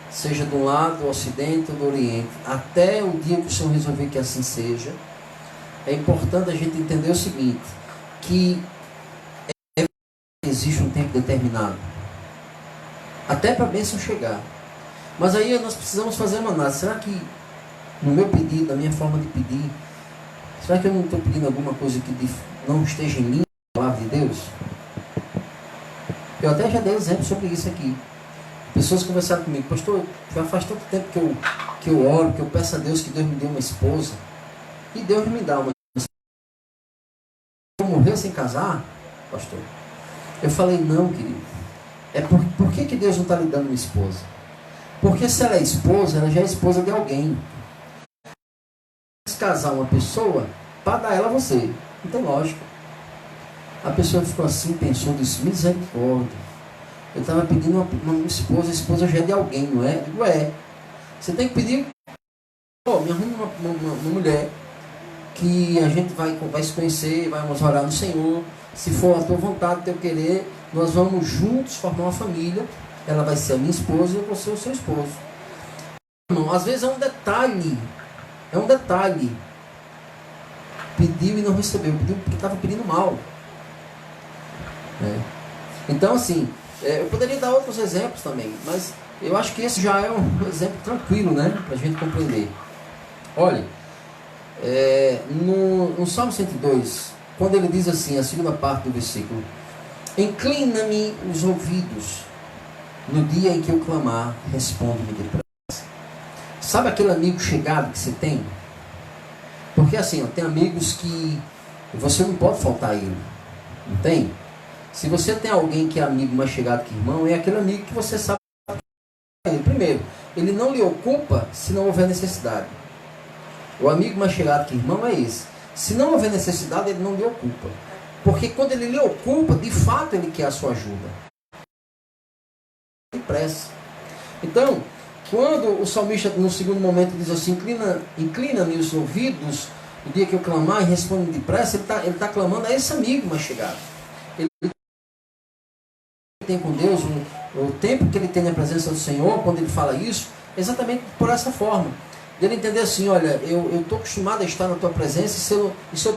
[SPEAKER 1] seja do lado do ocidente ou do oriente, até o dia que o Senhor resolver que assim seja. É importante a gente entender o seguinte, que existe um tempo determinado, até para a bênção chegar. Mas aí nós precisamos fazer uma análise. Será que no meu pedido, na minha forma de pedir, será que eu não estou pedindo alguma coisa que não esteja em linha com a palavra de Deus? Eu até já dei exemplo sobre isso aqui. Pessoas conversaram comigo: pastor, já faz tanto tempo que eu oro, que eu peço a Deus que Deus me dê uma esposa. E Deus não me dá uma esposa. Eu morrer sem casar, pastor? Eu falei: não, querido. Por que Deus não está lhe dando uma esposa? Porque se ela é esposa, ela já é esposa de alguém. Se casar uma pessoa, para dar ela a você. Não tem lógica. A pessoa ficou assim, pensou, disse: misericórdia. Eu estava pedindo uma esposa, a esposa já é de alguém, não é? Eu digo: é. Você tem que pedir, me arruma uma mulher que a gente vai se conhecer, vamos orar no Senhor. Se for a tua vontade, teu querer, nós vamos juntos formar uma família. Ela vai ser a minha esposa e eu vou ser o seu esposo. Não, às vezes é um detalhe. É um detalhe. Pediu e não recebeu. Pediu porque estava pedindo mal. Então, assim, eu poderia dar outros exemplos também, mas eu acho que esse já é um exemplo tranquilo, né? Para a gente compreender. Olha, no Salmo 102, quando ele diz assim, a segunda parte do versículo: inclina-me os ouvidos, no dia em que eu clamar, responde-me depressa. Sabe aquele amigo chegado que você tem? Porque assim, tem amigos que você não pode faltar a ele, não tem? Se você tem alguém que é amigo mais chegado que irmão, é aquele amigo que você sabe. Primeiro, ele não lhe ocupa se não houver necessidade. O amigo mais chegado que irmão é esse. Se não houver necessidade, ele não lhe ocupa. Porque quando ele lhe ocupa, de fato ele quer a sua ajuda. Pressa. Então, quando o salmista no segundo momento diz assim: inclina-me os ouvidos no dia que eu clamar e responde depressa, ele está clamando a esse amigo mais chegado. Ele tem com Deus, o tempo que ele tem na presença do Senhor, quando ele fala isso, exatamente por essa forma. Ele entender assim: olha, eu estou acostumado a estar na tua presença, e se eu estou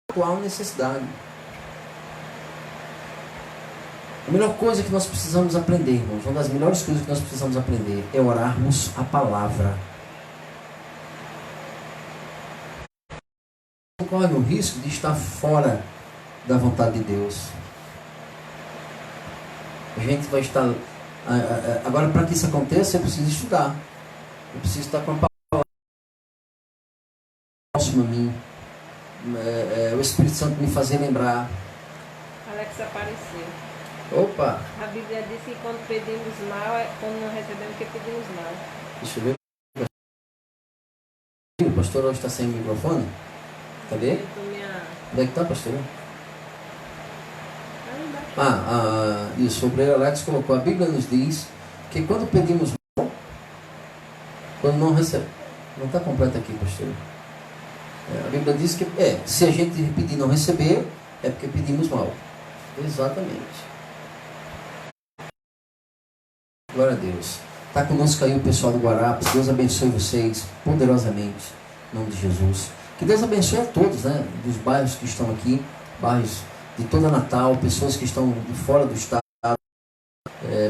[SPEAKER 1] atual necessidade. A melhor coisa que nós precisamos aprender, irmãos, uma das melhores coisas que nós precisamos aprender é orarmos a palavra. Não corre o risco de estar fora da vontade de Deus. A gente vai estar... Agora, para que isso aconteça, eu preciso estudar. Eu preciso estar com a palavra próxima a mim. O Espírito Santo me fazer lembrar.
[SPEAKER 3] Alex apareceu.
[SPEAKER 1] Opa!
[SPEAKER 3] A Bíblia diz que quando pedimos mal, é quando não recebemos, que pedimos mal.
[SPEAKER 1] Deixa eu ver. O pastor hoje está sem microfone? Cadê? Onde é que está, pastor? Isso. O obreiro Alex colocou: a Bíblia nos diz que quando pedimos mal, quando não recebemos. Não está completo aqui, pastor. A Bíblia diz que se a gente pedir e não receber, é porque pedimos mal. Exatamente. Glória a Deus. Está conosco aí o pessoal do Guarapes. Deus abençoe vocês poderosamente. Em nome de Jesus. Que Deus abençoe a todos, né? Dos bairros que estão aqui, bairros de toda Natal, pessoas que estão de fora do estado.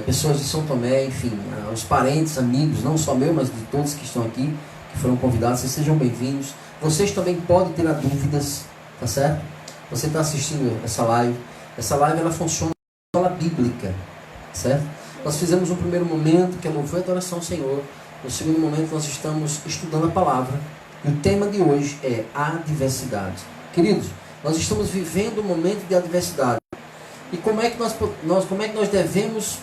[SPEAKER 1] pessoas de São Tomé, enfim, os parentes, amigos, não só meu, mas de todos que estão aqui, que foram convidados, vocês sejam bem-vindos. Vocês também podem ter dúvidas, tá certo? Você está assistindo essa live ela funciona como escola bíblica, certo? Nós fizemos um primeiro momento que é louvor e adoração ao Senhor. No segundo momento nós estamos estudando a palavra. E o tema de hoje é adversidade. Queridos, nós estamos vivendo um momento de adversidade. E como é que nós devemos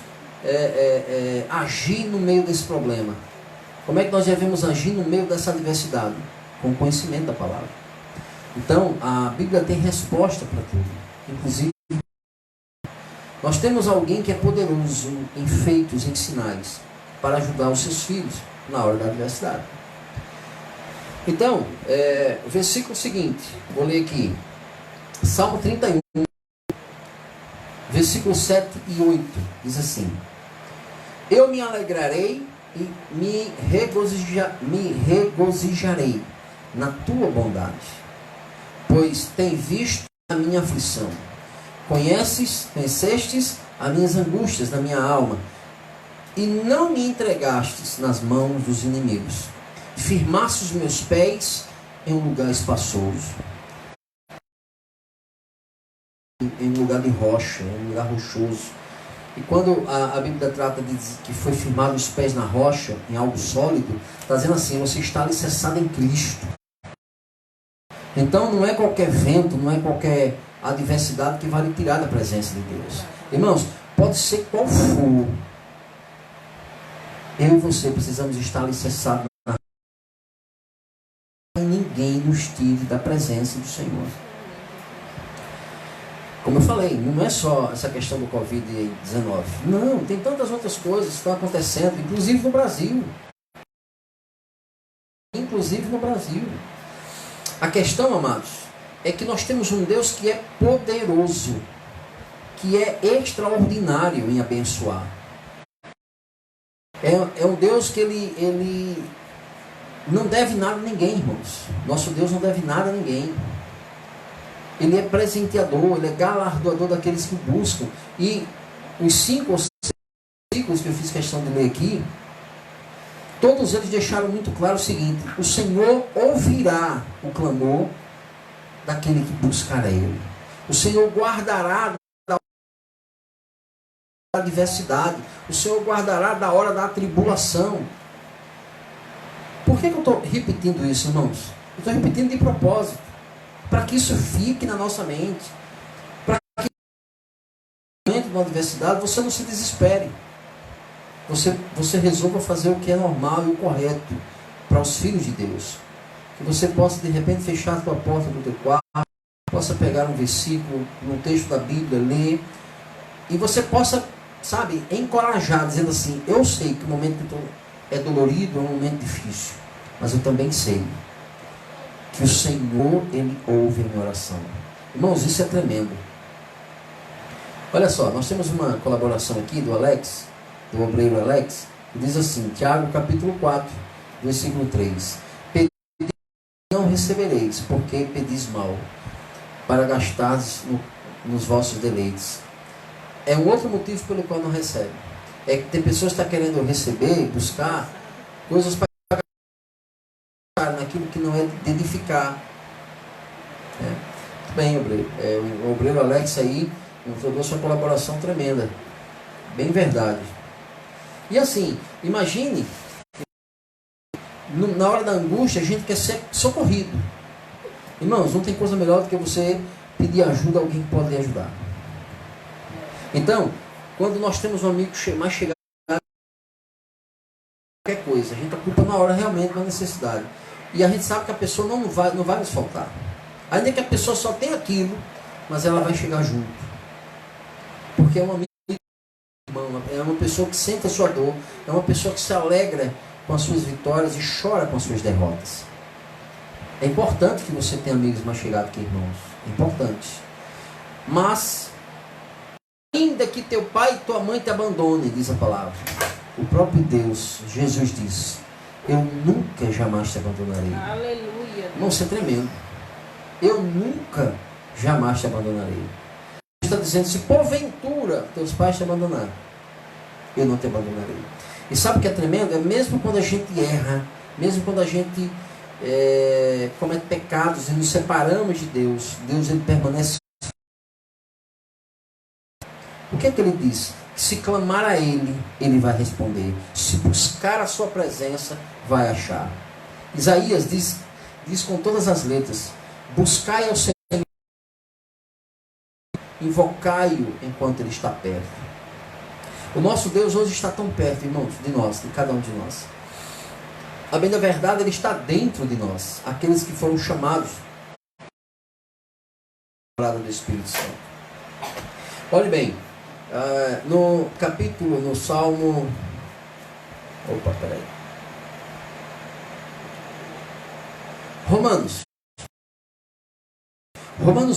[SPEAKER 1] agir no meio desse problema? Como é que nós devemos agir no meio dessa adversidade? Com o conhecimento da palavra. Então, a Bíblia tem resposta para tudo. Inclusive, nós temos alguém que é poderoso em feitos, em sinais, para ajudar os seus filhos na hora da adversidade. Então, o versículo seguinte, vou ler aqui. Salmo 31, versículos 7 e 8, diz assim: Eu me alegrarei e me regozijarei na tua bondade, pois tem visto a minha aflição. Conhecestes as minhas angústias na minha alma, e não me entregastes nas mãos dos inimigos. Firmaste os meus pés em um lugar espaçoso, em um lugar de rocha, em um lugar rochoso. E quando a Bíblia trata de que foi firmado os pés na rocha, em algo sólido, está dizendo assim: você está alicerçado em Cristo. Então não é qualquer vento, não é qualquer adversidade que vai lhe tirar da presença de Deus. Irmãos, pode ser qual for, eu e você precisamos estar alicerçados na rocha. Ninguém nos tire da presença do Senhor. Como eu falei, não é só essa questão do Covid-19. Não, tem tantas outras coisas que estão acontecendo, inclusive no Brasil. Inclusive no Brasil. A questão, amados, é que nós temos um Deus que é poderoso, que é extraordinário em abençoar. É um Deus que ele não deve nada a ninguém, irmãos. Nosso Deus não deve nada a ninguém. Ele é presenteador, ele é galardoador daqueles que o buscam. E os 5 ou 6 versículos que eu fiz questão de ler aqui, todos eles deixaram muito claro o seguinte: o Senhor ouvirá o clamor daquele que buscar a Ele. O Senhor guardará da adversidade. O Senhor guardará da hora da tribulação. Por que eu estou repetindo isso, irmãos? Eu estou repetindo de propósito, para que isso fique na nossa mente, para que no momento da adversidade você não se desespere, você resolva fazer o que é normal e o correto para os filhos de Deus. Que você possa de repente fechar a tua porta do teu quarto, possa pegar um versículo, um texto da Bíblia, ler, e você possa, sabe, encorajar, dizendo assim: eu sei que o momento é dolorido, é um momento difícil, mas eu também sei que o Senhor, Ele ouve a minha oração. Irmãos, isso é tremendo. Olha só, nós temos uma colaboração aqui do Alex, do obreiro Alex, que diz assim, Tiago capítulo 4, versículo 3: Pedis e não recebereis, porque pedis mal, para gastardes nos vossos deleites. É um outro motivo pelo qual não recebe. É que tem pessoas que estão querendo receber, buscar coisas para naquilo que não é de edificar. Muito bem, obreiro. O obreiro Alex aí trouxe uma colaboração tremenda. Bem verdade. E assim, imagine, na hora da angústia, a gente quer ser socorrido. Irmãos, não tem coisa melhor do que você pedir ajuda a alguém que pode lhe ajudar. Então, quando nós temos um amigo mais chegado, qualquer coisa, a gente ocupa na hora realmente da necessidade. E a gente sabe que a pessoa não vai nos faltar. Ainda que a pessoa só tenha aquilo, mas ela vai chegar junto. Porque é uma amiga, é uma pessoa que sente a sua dor, é uma pessoa que se alegra com as suas vitórias e chora com as suas derrotas. É importante que você tenha amigos mais chegados que irmãos. É importante. Mas, ainda que teu pai e tua mãe te abandonem, diz a palavra, o próprio Deus, Jesus disse: eu nunca jamais te abandonarei.
[SPEAKER 3] Aleluia.
[SPEAKER 1] Não, isso é tremendo. Eu nunca jamais te abandonarei. Está dizendo: se porventura teus pais te abandonarem, eu não te abandonarei. E sabe o que é tremendo? É mesmo quando a gente erra, mesmo quando a gente comete pecados e nos separamos de Deus, Deus ele permanece. O que é que ele diz? Se clamar a Ele, Ele vai responder. Se buscar a sua presença, vai achar. Isaías diz com todas as letras: buscai ao Senhor, invocai-o enquanto Ele está perto. O nosso Deus hoje está tão perto, irmãos, de nós, de cada um de nós. A bem da verdade, Ele está dentro de nós, aqueles que foram chamados do Espírito Santo. Olhe bem, no capítulo, no Salmo... Opa, peraí. Romanos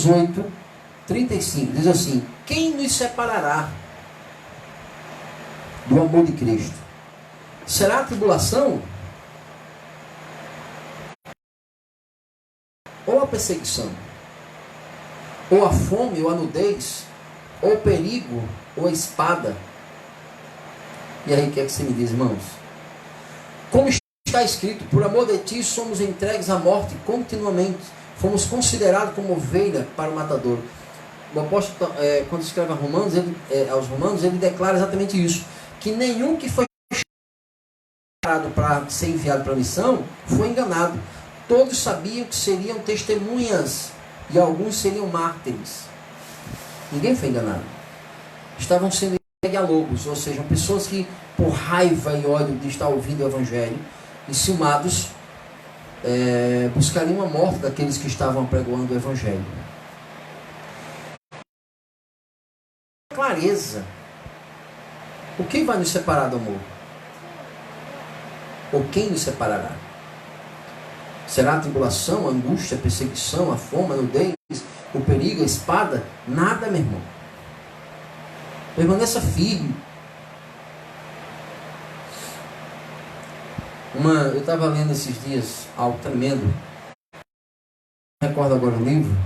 [SPEAKER 1] 8, 35, diz assim: quem nos separará do amor de Cristo? Será a tribulação? Ou a perseguição? Ou a fome, ou a nudez? Ou o perigo, ou a espada? E aí, o que é que você me diz, irmãos? Como está escrito: por amor de ti somos entregues à morte continuamente, fomos considerados como ovelha para o matador. O apóstolo, quando escreve aos Romanos, ele declara exatamente isso: que nenhum que foi chamado para ser enviado para a missão foi enganado. Todos sabiam que seriam testemunhas e alguns seriam mártires. Ninguém foi enganado. Estavam sendo entregues a lobos, ou seja, pessoas que, por raiva e ódio de estar ouvindo o Evangelho, enciumados, buscariam a morte daqueles que estavam pregoando o Evangelho. Clareza. O que vai nos separar do amor? Ou quem nos separará? Será a tribulação, a angústia, a perseguição, a fome, a nudez, o perigo, a espada? Nada, meu irmão. Permaneça firme. Eu estava lendo esses dias algo tremendo. Não recordo agora o livro,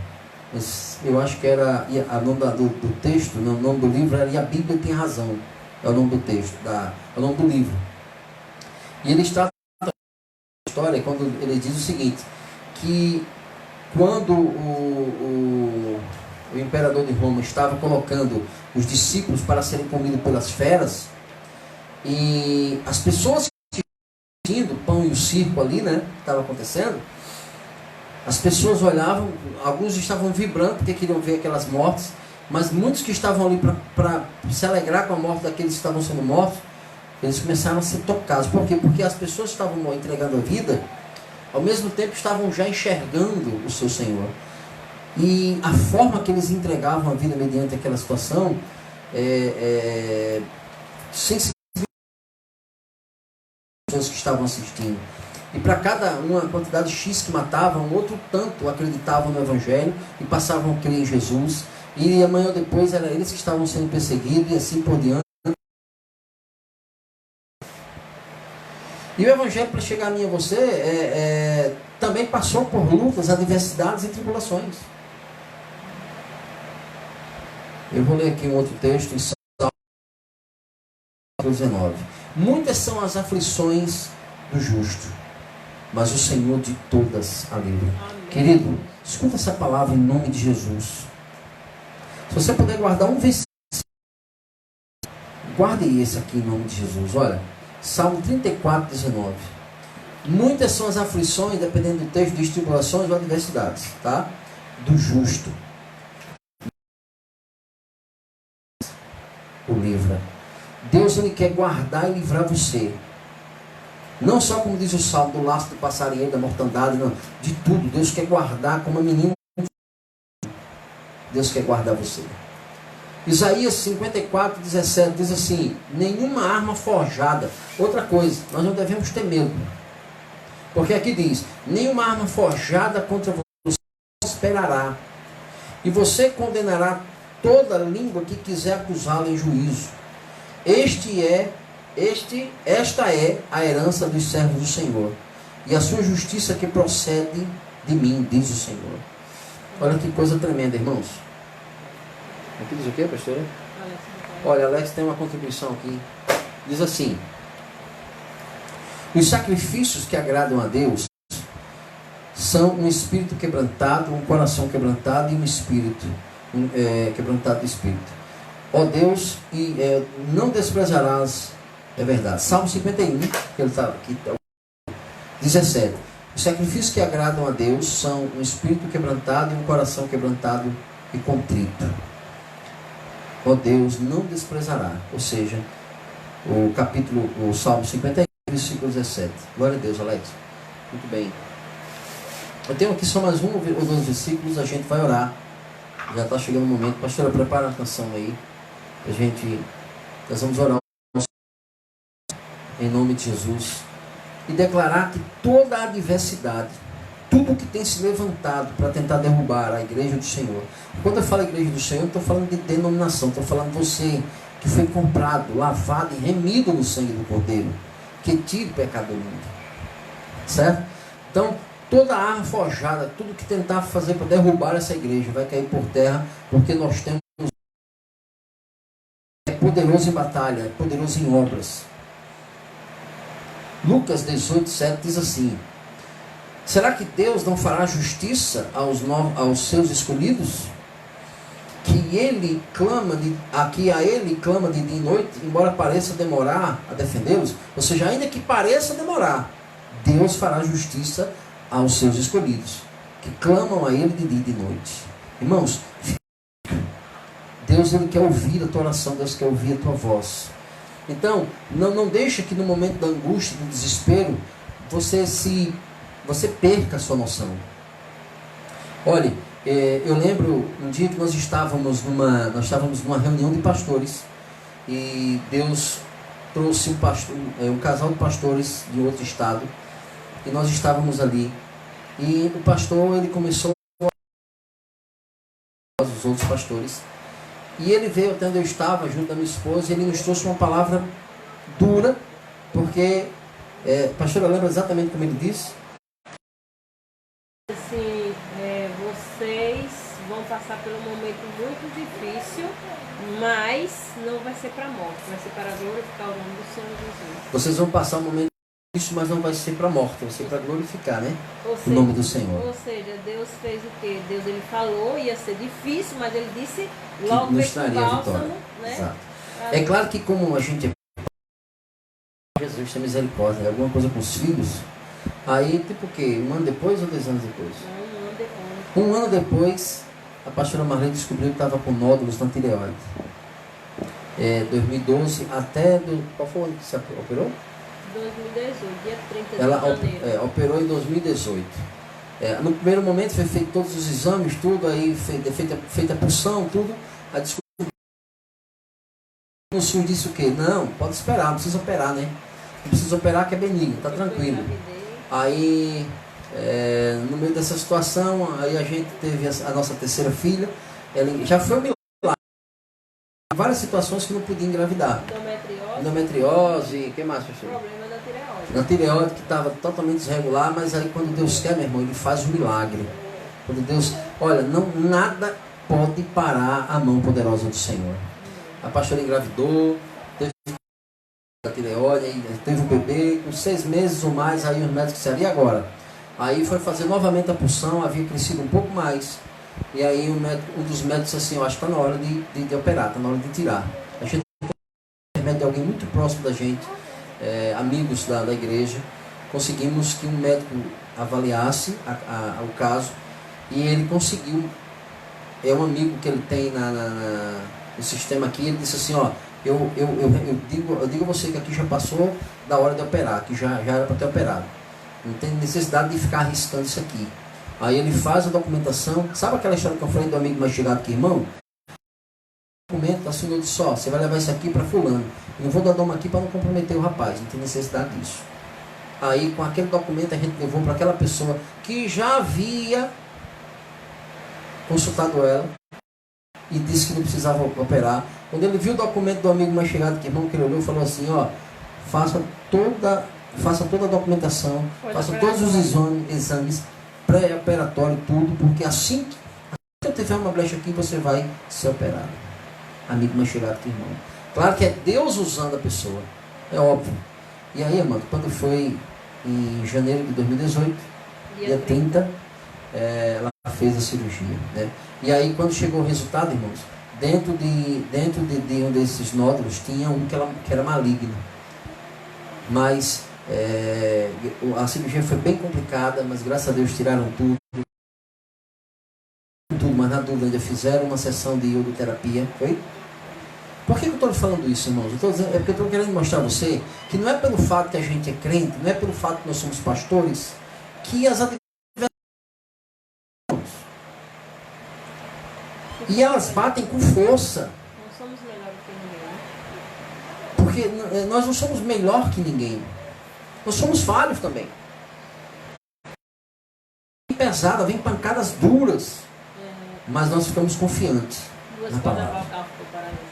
[SPEAKER 1] mas eu acho que era o nome do texto, o nome do livro era "E a Bíblia tem razão". É o nome do texto, é o nome do livro. E ele está história quando ele diz o seguinte: que quando o imperador de Roma estava colocando os discípulos para serem comidos pelas feras, e as pessoas que estavam assistindo o pão e o circo ali, né, que estava acontecendo, as pessoas olhavam, alguns estavam vibrando porque queriam ver aquelas mortes, mas muitos que estavam ali para se alegrar com a morte daqueles que estavam sendo mortos, eles começaram a ser tocados. Por quê? Porque as pessoas que estavam entregando a vida, ao mesmo tempo estavam já enxergando o seu Senhor. E a forma que eles entregavam a vida mediante aquela situação, sem pessoas que estavam assistindo. E para cada uma quantidade X que matavam, outro tanto acreditavam no Evangelho e passavam a crer em Jesus. E amanhã ou depois eram eles que estavam sendo perseguidos e assim por diante. E o Evangelho, para chegar a mim e a você, também passou por lutas, adversidades e tribulações. Eu vou ler aqui um outro texto em Salmo 19. Muitas são as aflições do justo, mas o Senhor de todas a livra. Querido, escuta essa palavra em nome de Jesus. Se você puder guardar um versículo, guarde esse aqui em nome de Jesus. Olha, Salmo 34, 19. Muitas são as aflições, dependendo do texto, de tribulações ou adversidades, tá? Do justo. O livra. Deus, ele quer guardar e livrar você. Não só, como diz o Salmo, do laço do passarinheiro, da mortandade, não. De tudo. Deus quer guardar como uma menina. Deus quer guardar você. Isaías 54, 17 diz assim: nenhuma arma forjada. Outra coisa, nós não devemos ter medo. Porque aqui diz: nenhuma arma forjada contra você prosperará. E você condenará toda língua que quiser acusá-lo em juízo. Esta é a herança dos servos do Senhor, e a sua justiça que procede de mim, diz o Senhor. Olha que coisa tremenda, irmãos. Aqui diz o quê, pastora? Olha, Alex tem uma contribuição aqui. Diz assim: os sacrifícios que agradam a Deus são um espírito quebrantado, um coração quebrantado e um espírito quebrantado de espírito. Ó Deus, não desprezarás, é verdade. Salmo 51, que ele está aqui, 17. Os sacrifícios que agradam a Deus são um espírito quebrantado e um coração quebrantado e contrito. Ó Deus, não desprezará. Ou seja, o Salmo 51, versículo 17. Glória a Deus, Alex. Muito bem. Eu tenho aqui só mais um ou dois versículos, a gente vai orar. Já está chegando o momento. Pastora, prepara a canção aí. Nós vamos orar em nome de Jesus e declarar que toda a adversidade, tudo que tem se levantado para tentar derrubar a igreja do Senhor. Quando eu falo igreja do Senhor, eu estou falando de denominação, estou falando de você que foi comprado, lavado e remido no sangue do Cordeiro, que tira o pecado do mundo. Certo? Então, toda arma forjada, tudo que tentar fazer para derrubar essa igreja vai cair por terra, porque nós temos poderoso em batalha, é poderoso em obras. Lucas 18:7 diz assim: será que Deus não fará justiça aos seus escolhidos? Que a ele clama de dia e noite, embora pareça demorar a defendê-los. Ou seja, ainda que pareça demorar, Deus fará justiça aos seus escolhidos, que clamam a ele de dia e de noite. Irmãos, Deus, ele quer ouvir a tua oração, Deus quer ouvir a tua voz. Então, não deixa que no momento da angústia, do desespero, você perca a sua noção. Olhe, eu lembro um dia que nós estávamos numa reunião de pastores, e Deus trouxe um casal de pastores de outro estado, e nós estávamos ali, e o pastor, ele começou a os outros pastores, e ele veio até onde eu estava, junto da minha esposa, e ele nos trouxe uma palavra dura, porque, pastora, lembra exatamente como ele disse?
[SPEAKER 3] Assim, vocês vão passar por um momento muito difícil, mas não vai ser para a morte, vai ser para glorificar o nome do Senhor Jesus.
[SPEAKER 1] Vocês vão passar um momento difícil, mas não vai ser para a morte, vai ser para glorificar, né?
[SPEAKER 3] O
[SPEAKER 1] nome do Senhor.
[SPEAKER 3] Ou seja, Deus fez o quê? Deus, ele falou, ia ser difícil, mas ele disse logo
[SPEAKER 1] nos traria a vitória.
[SPEAKER 3] Né?
[SPEAKER 1] Exato. É claro que como a gente Jesus tem misericórdia, alguma coisa com os filhos, aí tipo o quê? 1 ano depois ou 2 anos depois?
[SPEAKER 3] Um ano depois.
[SPEAKER 1] Um ano depois, a pastora Marlene descobriu que estava com nódulos na tireoide. 2012 até... Qual foi o ano que você operou?
[SPEAKER 3] 2018, dia 30 de
[SPEAKER 1] Ela
[SPEAKER 3] janeiro.
[SPEAKER 1] operou em 2018. No primeiro momento foi feito todos os exames, tudo, aí feita a punção, tudo. Aí descobriu. O senhor disse o quê? Não, pode esperar, não precisa operar, né? Não precisa operar, que é benigno, está tranquilo. Aí, no meio dessa situação, aí a gente teve a nossa terceira filha. Ela já foi um milagre. Várias situações que não podia engravidar. Endometriose, o que mais, professor?
[SPEAKER 3] Problema da tireoide.
[SPEAKER 1] Na tireoide, que estava totalmente desregular, mas aí quando Deus quer, meu irmão, ele faz um milagre. Quando Deus, olha, nada pode parar a mão poderosa do Senhor. A pastora engravidou, teve a tireoide, aí teve um bebê, com 6 meses ou mais, aí os médicos disseram, e agora? Aí foi fazer novamente a punção, havia crescido um pouco mais, e aí um dos médicos disse assim, eu acho que está na hora de operar, está na hora de tirar. A gente de alguém muito próximo da gente, amigos da igreja, conseguimos que um médico avaliasse o caso, e ele conseguiu. É um amigo que ele tem no sistema aqui, ele disse assim, ó, eu digo a você que aqui já passou da hora de operar, que já era para ter operado, não tem necessidade de ficar arriscando isso aqui. Aí ele faz a documentação, sabe aquela história que eu falei do amigo mais chegado que irmão? Documento, assinou de só, você vai levar isso aqui para fulano. Eu não vou dar nome aqui para não comprometer o rapaz, não tem necessidade disso. Aí com aquele documento a gente levou para aquela pessoa que já havia consultado ela e disse que não precisava operar. Quando ele viu o documento do amigo mais chegado que irmão, que ele olhou e falou assim, ó, faça toda a documentação, faça todos os exames pré-operatório, tudo, porque assim que eu tiver uma brecha aqui, você vai ser operado. Amigo mais chegado que irmão. Claro que é Deus usando a pessoa. É óbvio. E aí, irmão, quando foi em janeiro de 2018, dia 30, ela fez a cirurgia, né? E aí, quando chegou o resultado, irmãos, dentro de um desses nódulos tinha um que era maligno. Mas a cirurgia foi bem complicada, mas graças a Deus tiraram tudo, mas na dúvida ainda fizeram uma sessão de iodoterapia. Foi? Por que eu estou falando isso, irmãos? É porque eu estou querendo mostrar a você que não é pelo fato que a gente é crente, não é pelo fato que nós somos pastores, que as adversidades... E elas batem com força.
[SPEAKER 3] Não somos melhores que ninguém.
[SPEAKER 1] Porque nós não somos melhor que ninguém. Nós somos falhos também. Vem pesada, vem pancadas duras. Mas nós ficamos confiantes na palavra.
[SPEAKER 3] Vocal ficou paralisada.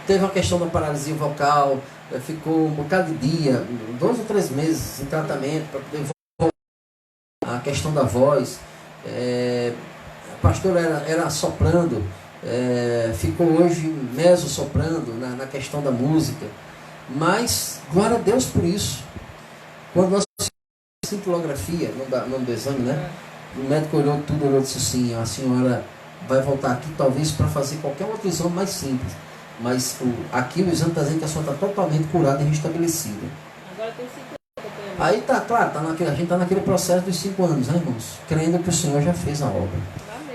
[SPEAKER 1] Teve uma questão da paralisia vocal, ficou um bocado de dia, 2 ou 3 meses em tratamento para poder voltar. A questão da voz. A pastora era soprando, ficou hoje meso soprando na questão da música. Mas, glória a Deus por isso. Quando nós fizemos cintilografia, nome do exame, né? O médico olhou tudo, olhou e disse assim, a senhora vai voltar aqui talvez para fazer qualquer outro exame mais simples. Mas aqui o exame está dizendo que a senhora está totalmente curada e restabelecida.
[SPEAKER 3] Agora tem 5 anos.
[SPEAKER 1] Aí tá, claro, a gente está naquele processo dos 5 anos, né, irmãos? Crendo que o Senhor já fez a obra.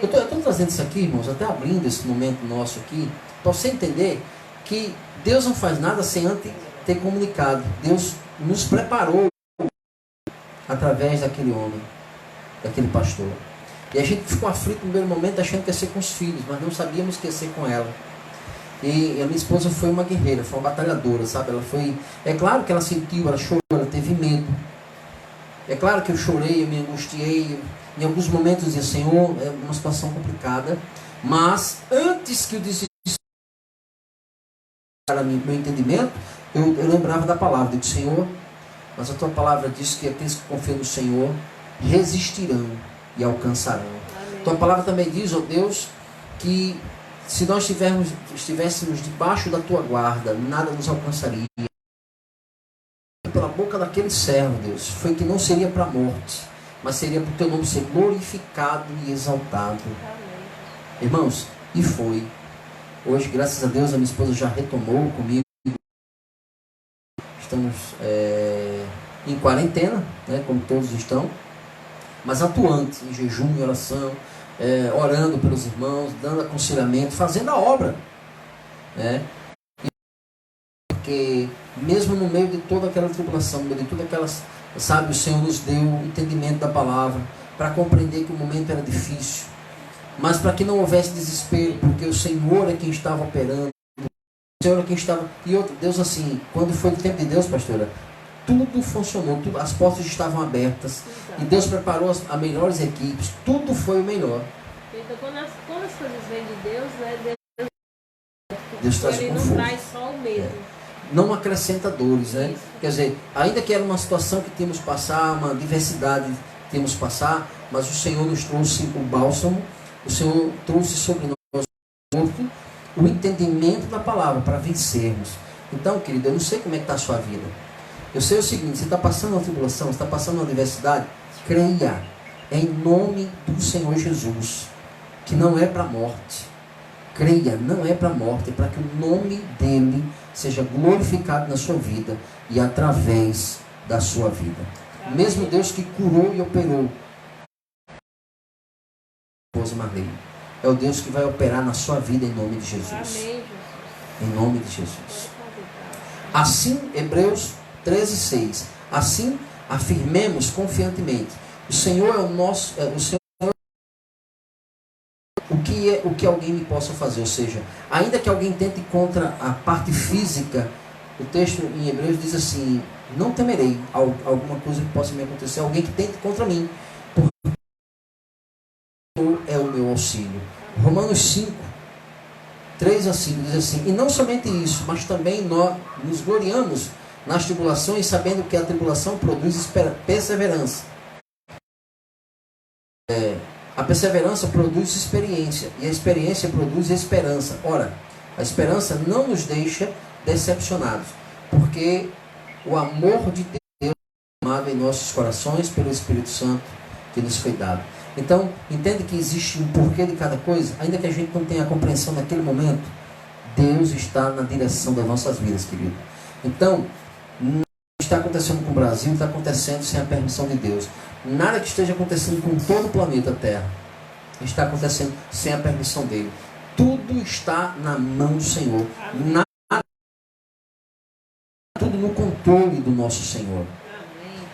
[SPEAKER 1] Eu estou trazendo isso aqui, irmãos, até abrindo esse momento nosso aqui, para você entender que Deus não faz nada sem antes ter comunicado. Deus nos preparou através daquele homem, daquele pastor. E a gente ficou aflito no primeiro momento achando que ia ser com os filhos, mas não sabíamos que ia ser com ela. E a minha esposa foi uma guerreira, foi uma batalhadora, sabe? Ela foi... É claro que ela sentiu, ela chorou, ela teve medo. É claro que eu chorei, eu me angustiei. Em alguns momentos eu dizia, Senhor, é uma situação complicada. Mas antes que eu desistisse para meu entendimento, eu lembrava da palavra. Eu disse, Senhor, mas a tua palavra diz que aqueles que confiam no Senhor resistirão e alcançarão. Amém. Tua palavra também diz, ó Deus, que se nós estivéssemos debaixo da tua guarda, nada nos alcançaria. Pela boca daquele servo, Deus, foi que não seria para a morte, mas seria para o teu nome ser glorificado e exaltado. Amém. Irmãos, e foi. Hoje, graças a Deus, a minha esposa já retomou comigo. Estamos em quarentena, né, como todos estão, mas atuante em jejum e oração, orando pelos irmãos, dando aconselhamento, fazendo a obra, né? Porque mesmo no meio de toda aquela tribulação, no meio de todas aquelas, sabe, o Senhor nos deu o entendimento da palavra para compreender que o momento era difícil, mas para que não houvesse desespero, porque o Senhor é quem estava operando, o Senhor é quem estava, e outro, Deus assim, quando foi o tempo de Deus, pastora, tudo funcionou, as portas estavam abertas, e Deus preparou as melhores equipes, tudo foi o melhor.
[SPEAKER 3] Então, quando as coisas vêm de Deus, né,
[SPEAKER 1] Deus traz
[SPEAKER 3] Ele
[SPEAKER 1] conforto.
[SPEAKER 3] não traz só o medo.
[SPEAKER 1] Não acrescenta dores, né?
[SPEAKER 3] Isso.
[SPEAKER 1] Quer dizer, ainda que era uma situação que tínhamos que passar, uma diversidade que tínhamos que passar, mas o Senhor nos trouxe o bálsamo, o Senhor trouxe sobre nós o entendimento da palavra para vencermos. Então, querido, eu não sei como é que está a sua vida. Eu sei o seguinte, você está passando uma tribulação, você está passando uma adversidade, creia em nome do Senhor Jesus, que não é para a morte. Creia, não é para a morte, é para que o nome dele seja glorificado na sua vida e através da sua vida. O mesmo Deus que curou e operou a esposa Marley, é o Deus que vai operar na sua vida em nome de Jesus.
[SPEAKER 3] Amém, Jesus.
[SPEAKER 1] Em nome de Jesus. Assim, Hebreus 13:6. Assim, afirmemos confiantemente: o Senhor é o nosso, o Senhor o que alguém me possa fazer, ou seja, ainda que alguém tente contra a parte física, o texto em Hebreus diz assim: não temerei alguma coisa que possa me acontecer, alguém que tente contra mim, porque o Senhor é o meu auxílio. Romanos 5, 3-5 diz assim: e não somente isso, mas também nós nos gloriamos nas tribulações, sabendo que a tribulação produz perseverança. A perseverança produz experiência, e a experiência produz esperança. Ora, a esperança não nos deixa decepcionados, porque o amor de Deus amado em nossos corações pelo Espírito Santo que nos foi dado. Então, entende que existe um porquê de cada coisa, ainda que a gente não tenha a compreensão naquele momento. Deus está na direção das nossas vidas, querido. Então, nada que está acontecendo com o Brasil está acontecendo sem a permissão de Deus. Nada que esteja acontecendo com todo o planeta Terra está acontecendo sem a permissão dele. Tudo está na mão do Senhor. Nada, tudo no controle do nosso Senhor.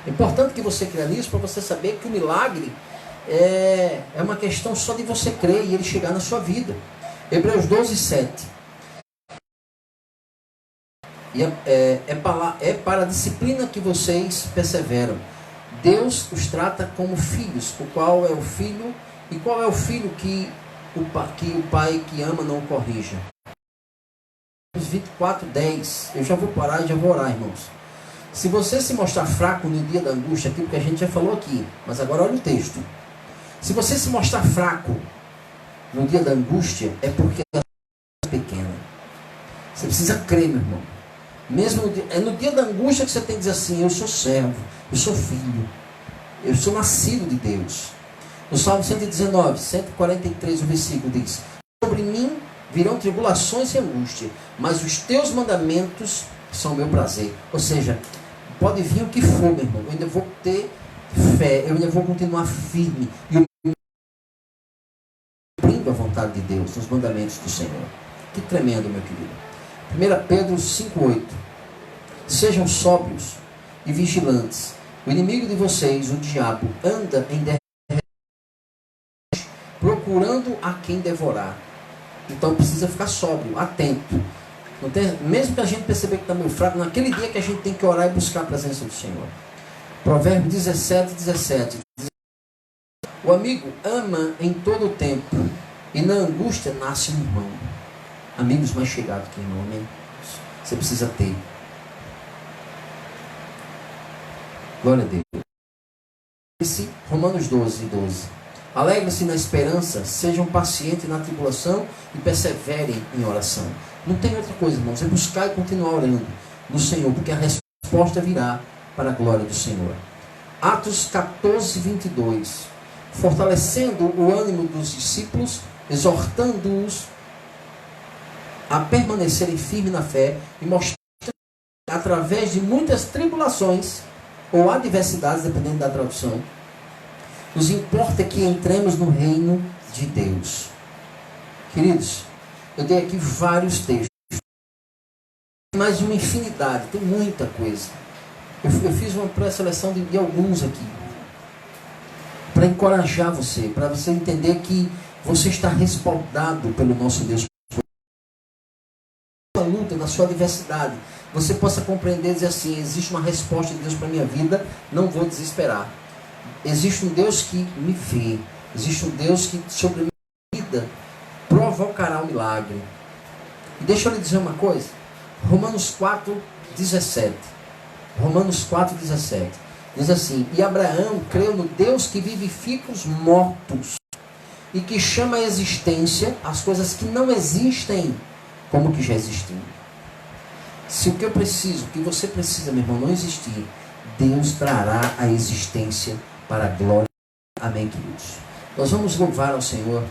[SPEAKER 1] É importante que você creia nisso para você saber que o milagre é uma questão só de você crer e ele chegar na sua vida. Hebreus 12, 7. E é para a disciplina que vocês perseveram. Deus os trata como filhos. O qual é o filho? E qual é o filho que o pai que ama não corrija? 24, 10. Eu já vou parar e já vou orar, irmãos. Se você se mostrar fraco no dia da angústia, aquilo que a gente já falou aqui, mas agora olha o texto. Se você se mostrar fraco no dia da angústia, é porque a é pequena. Você precisa crer, meu irmão. Mesmo é no dia da angústia que você tem que dizer assim: eu sou servo, eu sou filho, eu sou nascido de Deus. No Salmo 119, 143, o versículo diz: sobre mim virão tribulações e angústia, mas os teus mandamentos são meu prazer. Ou seja, pode vir o que for, meu irmão, eu ainda vou ter fé, eu ainda vou continuar firme e eu cumprindo a vontade de Deus, os mandamentos do Senhor. Que tremendo, meu querido. 1 Pedro 5,8. Sejam sóbrios e vigilantes. O inimigo de vocês, o diabo, anda em procurando a quem devorar. Então precisa ficar sóbrio, atento. Não tem, mesmo que a gente perceber que está meio fraco, naquele dia que a gente tem que orar e buscar a presença do Senhor. Provérbio 17, 17. O amigo ama em todo o tempo, e na angústia nasce um irmão. Amigos mais chegados que irmão, amém? Você precisa ter. Glória a Deus. Romanos 12, 12. Alegrem-se na esperança, sejam pacientes na tribulação e perseverem em oração. Não tem outra coisa, irmãos, é buscar e continuar orando no Senhor, porque a resposta virá para a glória do Senhor. Atos 14, 22. Fortalecendo o ânimo dos discípulos, exortando-os a permanecerem firmes na fé e mostrando através de muitas tribulações ou adversidades, dependendo da tradução, nos importa que entremos no reino de Deus. Queridos, eu dei aqui vários textos, mais uma infinidade, tem muita coisa. Eu fiz uma pré-seleção de alguns aqui, para encorajar você, para você entender que você está respaldado pelo nosso Deus. Na sua luta, na sua adversidade, você possa compreender e dizer assim: existe uma resposta de Deus para a minha vida, não vou desesperar. Existe um Deus que me vê, existe um Deus que sobre a minha vida provocará o milagre. E deixa eu lhe dizer uma coisa, Romanos 4, 17. Romanos 4, 17. Diz assim: e Abraão creu no Deus que vivifica os mortos e que chama a existência as coisas que não existem como que já existiam. Se o que eu preciso, o que você precisa, meu irmão, não existir, Deus trará a existência para a glória. Amém, queridos? Nós vamos louvar ao Senhor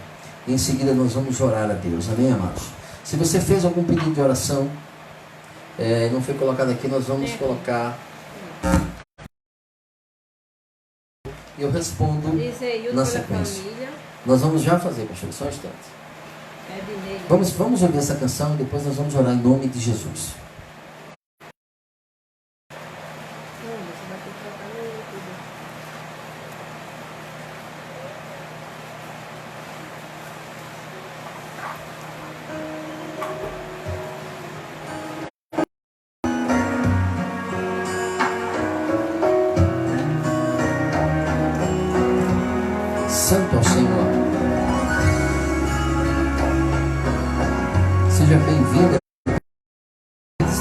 [SPEAKER 1] e em seguida nós vamos orar a Deus. Amém, amados? Se você fez algum pedido de oração, não foi colocado aqui, nós vamos colocar. Eu respondo na sequência. Nós vamos já fazer, pastor, só um instante. Vamos ouvir essa canção e depois nós vamos orar em nome de Jesus. Santo ao Senhor. Seja bem-vinda.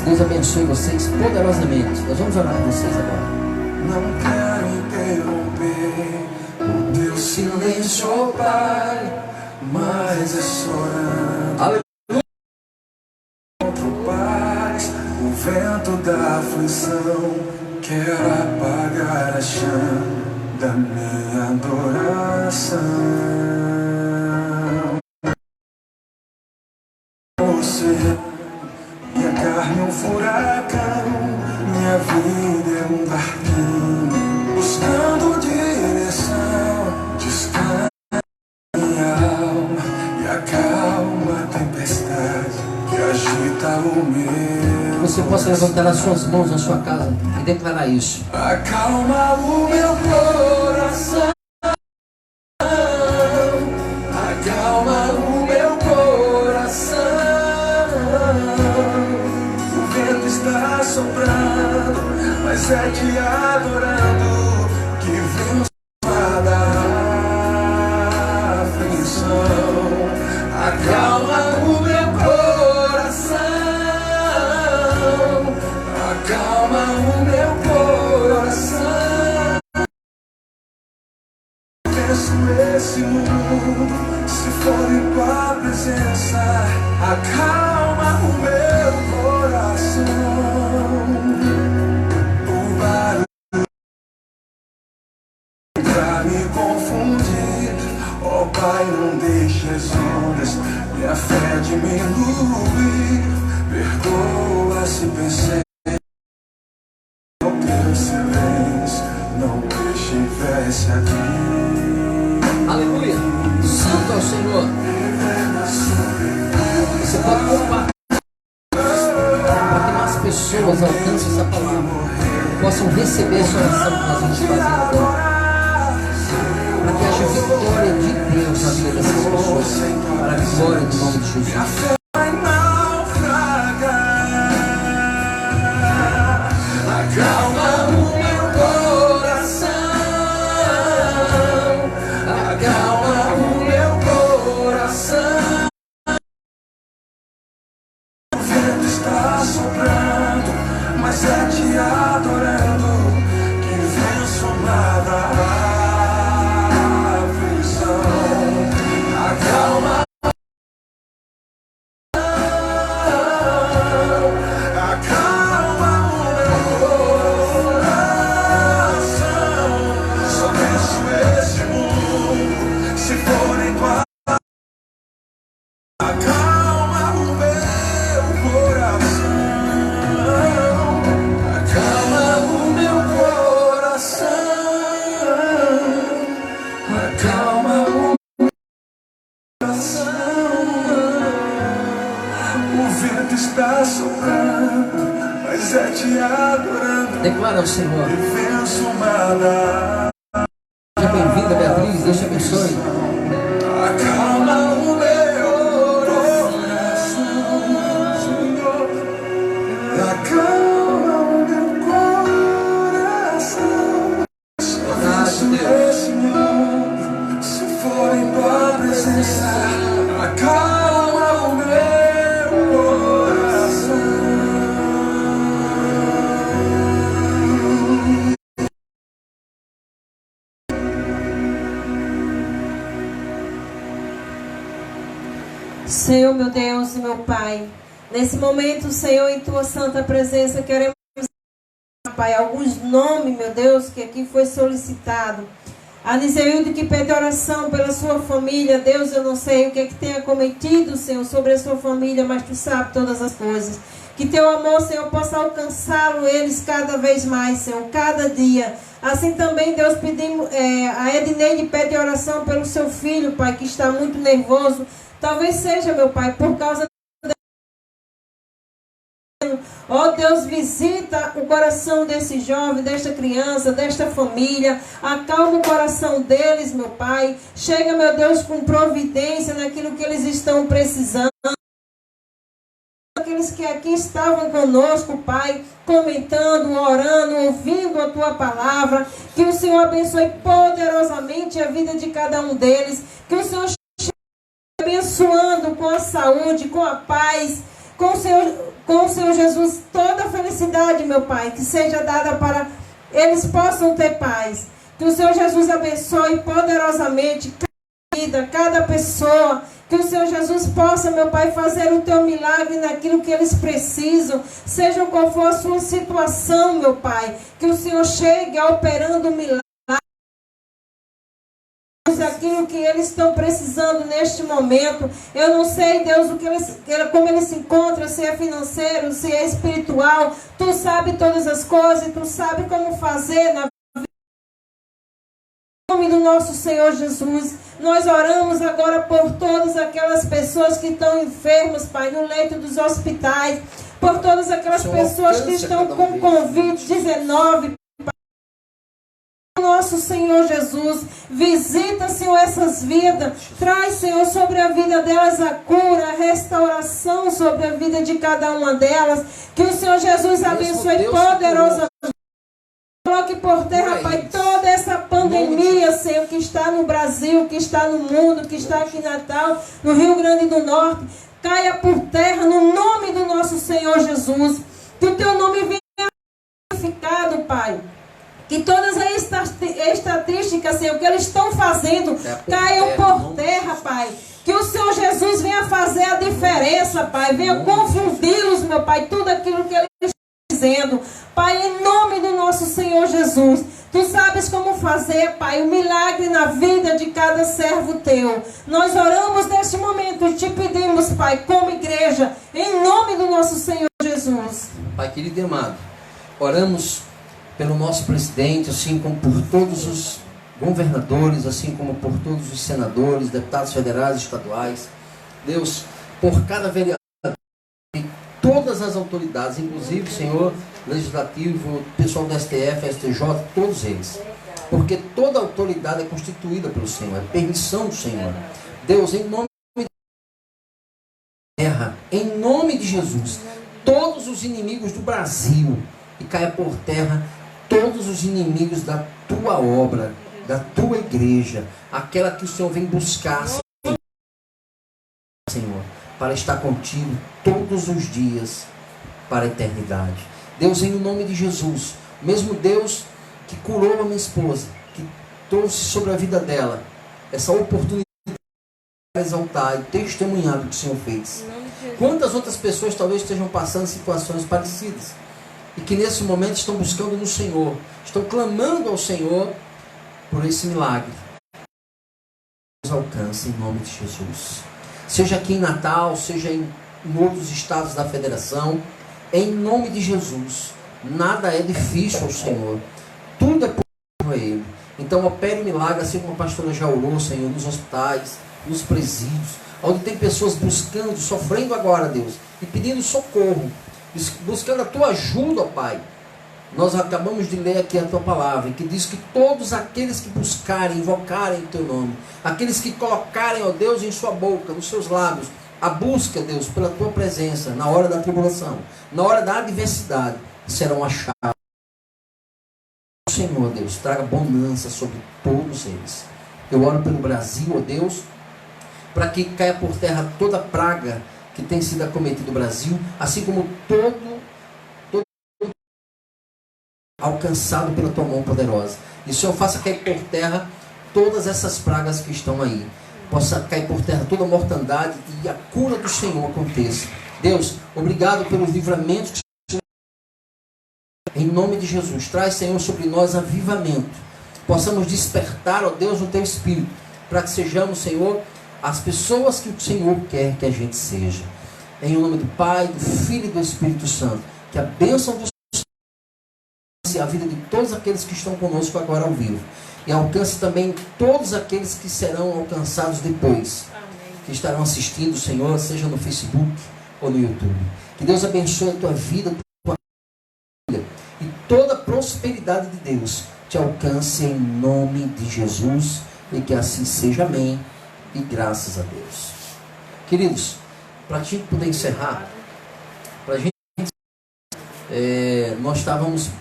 [SPEAKER 1] Deus abençoe vocês poderosamente. Nós vamos orar por vocês agora.
[SPEAKER 2] Não quero interromper o teu silêncio, oh Pai, mas é chorando.
[SPEAKER 1] Aleluia.
[SPEAKER 2] Paz, O vento da aflição quer apagar a chama da minha adoração. Você e a carne um furacão, minha vida é um barquinho buscando direção. Descansa minha alma e acalma a tempestade que agita o meu.
[SPEAKER 1] Você possa levantar as suas mãos na sua casa e declarar isso.
[SPEAKER 2] Acalma o meu coração. Acalma o meu coração. O vento está soprando, mas é te adorando que vem da aflição. Acalma o meu coração. Acalma o meu coração. Penso esse mundo, se for em tua presença. Acalma o meu coração. O barulho pra me confundir. Oh Pai, não deixe as ondas minha fé diminuir. Perdoa se pensei no teu silêncio, não me estivesse aqui.
[SPEAKER 1] Aleluia! Santo é o Senhor. Você pode compartilhar para que mais pessoas alcancem essa palavra, possam receber essa oração que nós vamos fazer agora, para que haja vitória de Deus na vida dessas pessoas, para a glória do nome de Jesus.
[SPEAKER 2] Acalma o meu coração. Acalma o meu coração. O vento está soprando, mas é te adorando que venço nada a aflição. Acalma. Está soprando, mas é te adorando.
[SPEAKER 1] Declara ao Senhor.
[SPEAKER 2] E venço nada.
[SPEAKER 1] Seja bem-vinda, Beatriz. Deus te abençoe.
[SPEAKER 2] Acalma o meu coração, Senhor. Acalma o meu coração. Só venço esse mundo se for em tua presença. Acalma o meu coração.
[SPEAKER 3] Senhor, meu Deus e meu Pai, nesse momento, Senhor, em Tua santa presença, queremos, Pai, alguns nomes, meu Deus, que aqui foi solicitado. A Niseilde que pede oração pela sua família. Deus, eu não sei o que é que tenha cometido, Senhor, sobre a sua família, mas Tu sabes todas as coisas. Que Teu amor, Senhor, possa alcançá-lo eles cada vez mais, Senhor, cada dia. Assim também, Deus, pedimos, a Edneide pede oração pelo seu filho, Pai, que está muito nervoso. Talvez seja, meu Pai, por causa ó Deus, visita o coração desse jovem, desta criança, desta família. Acalma o coração deles, meu Pai. Chega, meu Deus, com providência naquilo que eles estão precisando. Aqueles que aqui estavam conosco, Pai, comentando, orando, ouvindo a Tua palavra. Que o Senhor abençoe poderosamente a vida de cada um deles. Que o Senhor abençoando com a saúde, com a paz, com o Senhor Jesus, toda a felicidade, meu Pai, que seja dada para eles possam ter paz. Que o Senhor Jesus abençoe poderosamente cada vida, cada pessoa Que o Senhor Jesus possa, meu Pai, fazer o teu milagre naquilo que eles precisam, seja qual for a sua situação, meu Pai. Que o Senhor chegue operando o milagre, aquilo que eles estão precisando neste momento. Eu não sei, Deus, como eles se encontram, se é financeiro, se é espiritual. Tu sabe todas as coisas e tu sabe como fazer na vida. Em nome do nosso Senhor Jesus, nós oramos agora por todas aquelas pessoas que estão enfermas, Pai, no leito dos hospitais, por todas aquelas pessoas que estão com Covid-19, nosso Senhor Jesus, visita, Senhor, essas vidas, traz, Senhor, sobre a vida delas a cura, a restauração sobre a vida de cada uma delas, que o Senhor Jesus abençoe poderosamente, coloque por terra, Pai, toda essa pandemia, Senhor, que está no Brasil, que está no mundo, que está aqui em Natal, no Rio Grande do Norte, caia por terra no nome do nosso Senhor Jesus, que o teu nome venha glorificado, Pai. Que todas as estatísticas, Senhor, que eles estão fazendo, caiam por terra, Pai. Que o Senhor Jesus venha fazer a diferença, Pai. Venha confundi-los, meu Pai, tudo aquilo que eles estão dizendo. Pai, em nome do nosso Senhor Jesus. Tu sabes como fazer, Pai, o milagre na vida de cada servo teu. Nós oramos neste momento e te pedimos, Pai, como igreja, em nome do nosso Senhor Jesus.
[SPEAKER 1] Pai querido e amado, oramos pelo nosso presidente, assim como por todos os governadores, assim como por todos os senadores, deputados federais e estaduais. Deus, por cada vereador e todas as autoridades, inclusive, Senhor, legislativo, pessoal do STF, STJ, todos eles. Porque toda autoridade é constituída pelo Senhor, é permissão do Senhor. Deus, em nome de terra, em nome de Jesus, todos os inimigos do Brasil, e caia por terra todos os inimigos da tua obra, da tua igreja, aquela que o Senhor vem buscar, Senhor, para estar contigo todos os dias, para a eternidade. Deus, em nome de Jesus, o mesmo Deus que curou a minha esposa, que trouxe sobre a vida dela essa oportunidade de exaltar e testemunhar do que o Senhor fez. Quantas outras pessoas talvez estejam passando situações parecidas? E que nesse momento estão buscando no Senhor, estão clamando ao Senhor por esse milagre. Nos alcance em nome de Jesus. Seja aqui em Natal, seja em outros estados da federação, em nome de Jesus. Nada é difícil ao Senhor. Tudo é possível a Ele. Então opere milagre, assim como a pastora já orou, Senhor, nos hospitais, nos presídios, onde tem pessoas buscando, sofrendo agora, Deus, e pedindo socorro, buscando a tua ajuda, ó Pai. Nós acabamos de ler aqui a tua palavra, que diz que todos aqueles que buscarem, invocarem o teu nome, aqueles que colocarem, ó Deus, em sua boca, nos seus lábios, a busca, Deus, pela tua presença, na hora da tribulação, na hora da adversidade, serão achados. Senhor, Deus, traga bonança sobre todos eles. Eu oro pelo Brasil, ó Deus, para que caia por terra toda praga que tem sido acometido no Brasil, assim como todo alcançado pela tua mão poderosa. E o Senhor faça cair por terra todas essas pragas que estão aí. Possa cair por terra toda a mortandade e a cura do Senhor aconteça. Deus, obrigado pelos livramentos que em nome de Jesus, traz, Senhor, sobre nós avivamento. Possamos despertar, ó Deus, o teu Espírito, para que sejamos, Senhor, as pessoas que o Senhor quer que a gente seja. Em nome do Pai, do Filho e do Espírito Santo. Que a bênção do Senhor a vida de todos aqueles que estão conosco agora ao vivo. E alcance também todos aqueles que serão alcançados depois. Amém. Que estarão assistindo, Senhor, seja no Facebook ou no YouTube. Que Deus abençoe a tua vida, a tua família. E toda a prosperidade de Deus te alcance em nome de Jesus. E que assim seja. Amém. E graças a Deus. Queridos, para a gente poder encerrar, para a gente, nós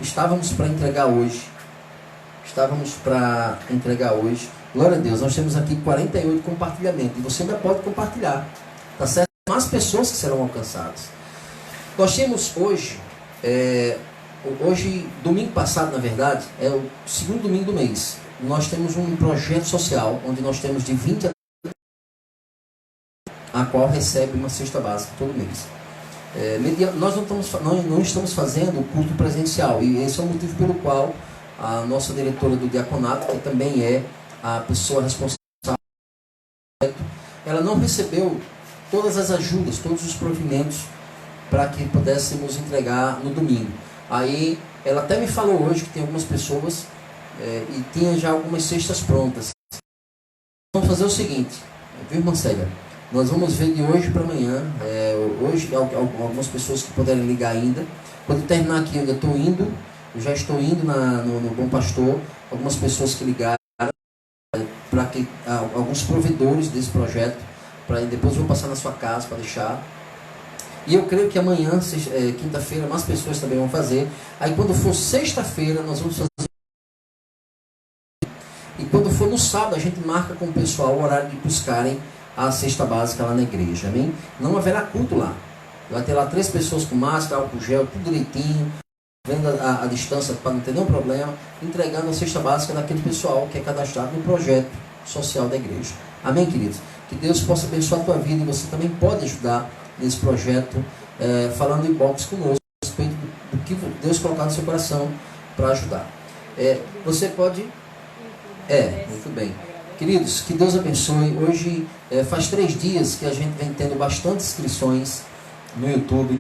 [SPEAKER 1] estávamos para entregar hoje. Glória a Deus, nós temos aqui 48 compartilhamentos. E você ainda pode compartilhar. Tá certo? Mais pessoas que serão alcançadas. Nós temos hoje, domingo passado, na verdade, é o segundo domingo do mês. Nós temos um projeto social, onde nós temos de 20 a a qual recebe uma cesta básica todo mês. Nós não estamos fazendo o culto presencial, e esse é o motivo pelo qual a nossa diretora do diaconato, que também é a pessoa responsável, ela não recebeu todas as ajudas, todos os provimentos para que pudéssemos entregar no domingo. Aí ela até me falou hoje que tem algumas pessoas e tinha já algumas cestas prontas. Vamos fazer o seguinte, viu, irmã Célia? Nós vamos ver de hoje para amanhã. Hoje, algumas pessoas que puderem ligar ainda. Quando terminar aqui, eu já estou indo no Bom Pastor. Algumas pessoas que ligaram, para que alguns provedores desse projeto, para depois eu vou passar na sua casa para deixar. E eu creio que amanhã, quinta-feira, mais pessoas também vão fazer. Aí quando for sexta-feira, nós vamos fazer. E quando for no sábado, a gente marca com o pessoal o horário de buscarem a cesta básica lá na igreja, amém? Não haverá culto lá. Vai ter lá 3 pessoas com máscara, álcool gel, tudo direitinho, vendo a distância para não ter nenhum problema, entregando a cesta básica daquele pessoal que é cadastrado no projeto social da igreja. Amém, queridos? Que Deus possa abençoar a tua vida, e você também pode ajudar nesse projeto, falando em box conosco, a respeito do que Deus colocar no seu coração para ajudar. Você pode... muito bem. Queridos, que Deus abençoe. Hoje faz 3 dias que a gente vem tendo bastante inscrições no YouTube.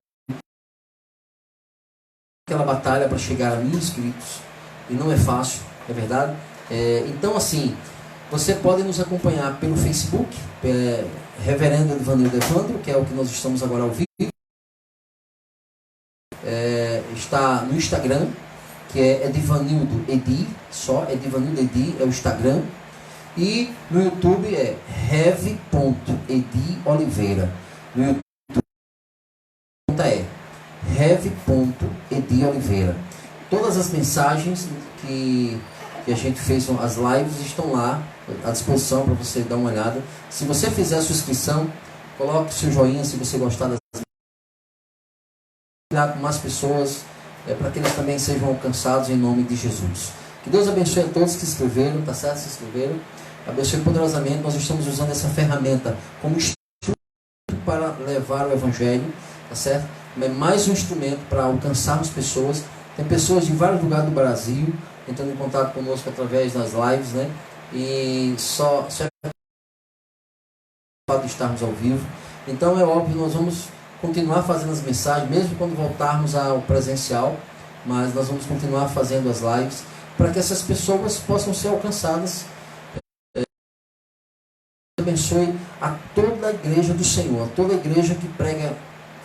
[SPEAKER 1] Aquela batalha para chegar a 1000 inscritos. E não é fácil, é verdade? Então, assim, você pode nos acompanhar pelo Facebook, Reverendo Edvanildo Evandro, que é o que nós estamos agora ao vivo. Está no Instagram, que é Edvanildo Edi, só Edvanildo Edi é o Instagram. E no YouTube é rev.edioliveira. No YouTube é rev.edioliveira. Todas as mensagens que a gente fez, as lives, estão lá à disposição para você dar uma olhada. Se você fizer a sua inscrição, coloque o seu joinha se você gostar das com mais pessoas, para que eles também sejam alcançados em nome de Jesus. Que Deus abençoe a todos que se inscreveram, tá certo? Se inscreveram. Abençoe poderosamente. Nós estamos usando essa ferramenta como instrumento para levar o Evangelho, tá certo? É mais um instrumento para alcançarmos pessoas. Tem pessoas de vários lugares do Brasil entrando em contato conosco através das lives, né? E só é de estarmos ao vivo. Então é óbvio, nós vamos continuar fazendo as mensagens, mesmo quando voltarmos ao presencial, mas nós vamos continuar fazendo as lives para que essas pessoas possam ser alcançadas. Abençoe a toda a igreja do Senhor, toda a igreja que prega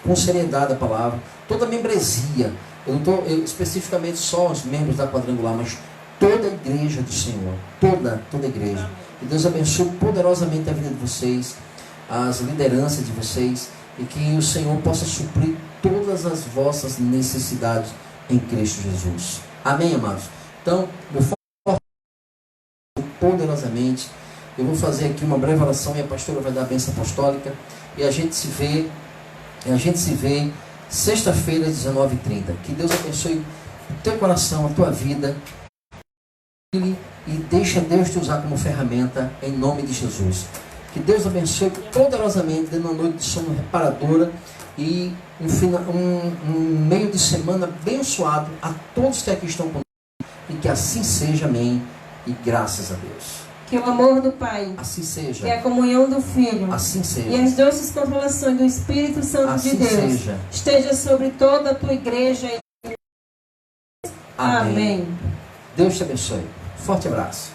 [SPEAKER 1] com seriedade a palavra, toda a membresia. Eu não estou especificamente só os membros da Quadrangular, mas toda a igreja do Senhor, toda a igreja. Que Deus abençoe poderosamente a vida de vocês, as lideranças de vocês, e que o Senhor possa suprir todas as vossas necessidades em Cristo Jesus. Amém, amados? Então, meu foco poderosamente. Eu vou fazer aqui uma breve oração e a pastora vai dar a bênção apostólica. E a gente se vê sexta-feira, 19h30. Que Deus abençoe o teu coração, a tua vida. E deixa Deus te usar como ferramenta em nome de Jesus. Que Deus abençoe poderosamente, dando uma noite de sono reparadora e um meio de semana abençoado a todos que aqui estão conosco. E que assim seja, amém. E graças a Deus.
[SPEAKER 3] Que o amor do Pai,
[SPEAKER 1] assim seja,
[SPEAKER 3] que a comunhão do Filho,
[SPEAKER 1] assim seja,
[SPEAKER 3] e as doces consolações do Espírito Santo
[SPEAKER 1] assim
[SPEAKER 3] de Deus
[SPEAKER 1] seja,
[SPEAKER 3] esteja sobre toda a tua igreja.
[SPEAKER 1] Amém.
[SPEAKER 3] Amém.
[SPEAKER 1] Deus te abençoe. Forte abraço.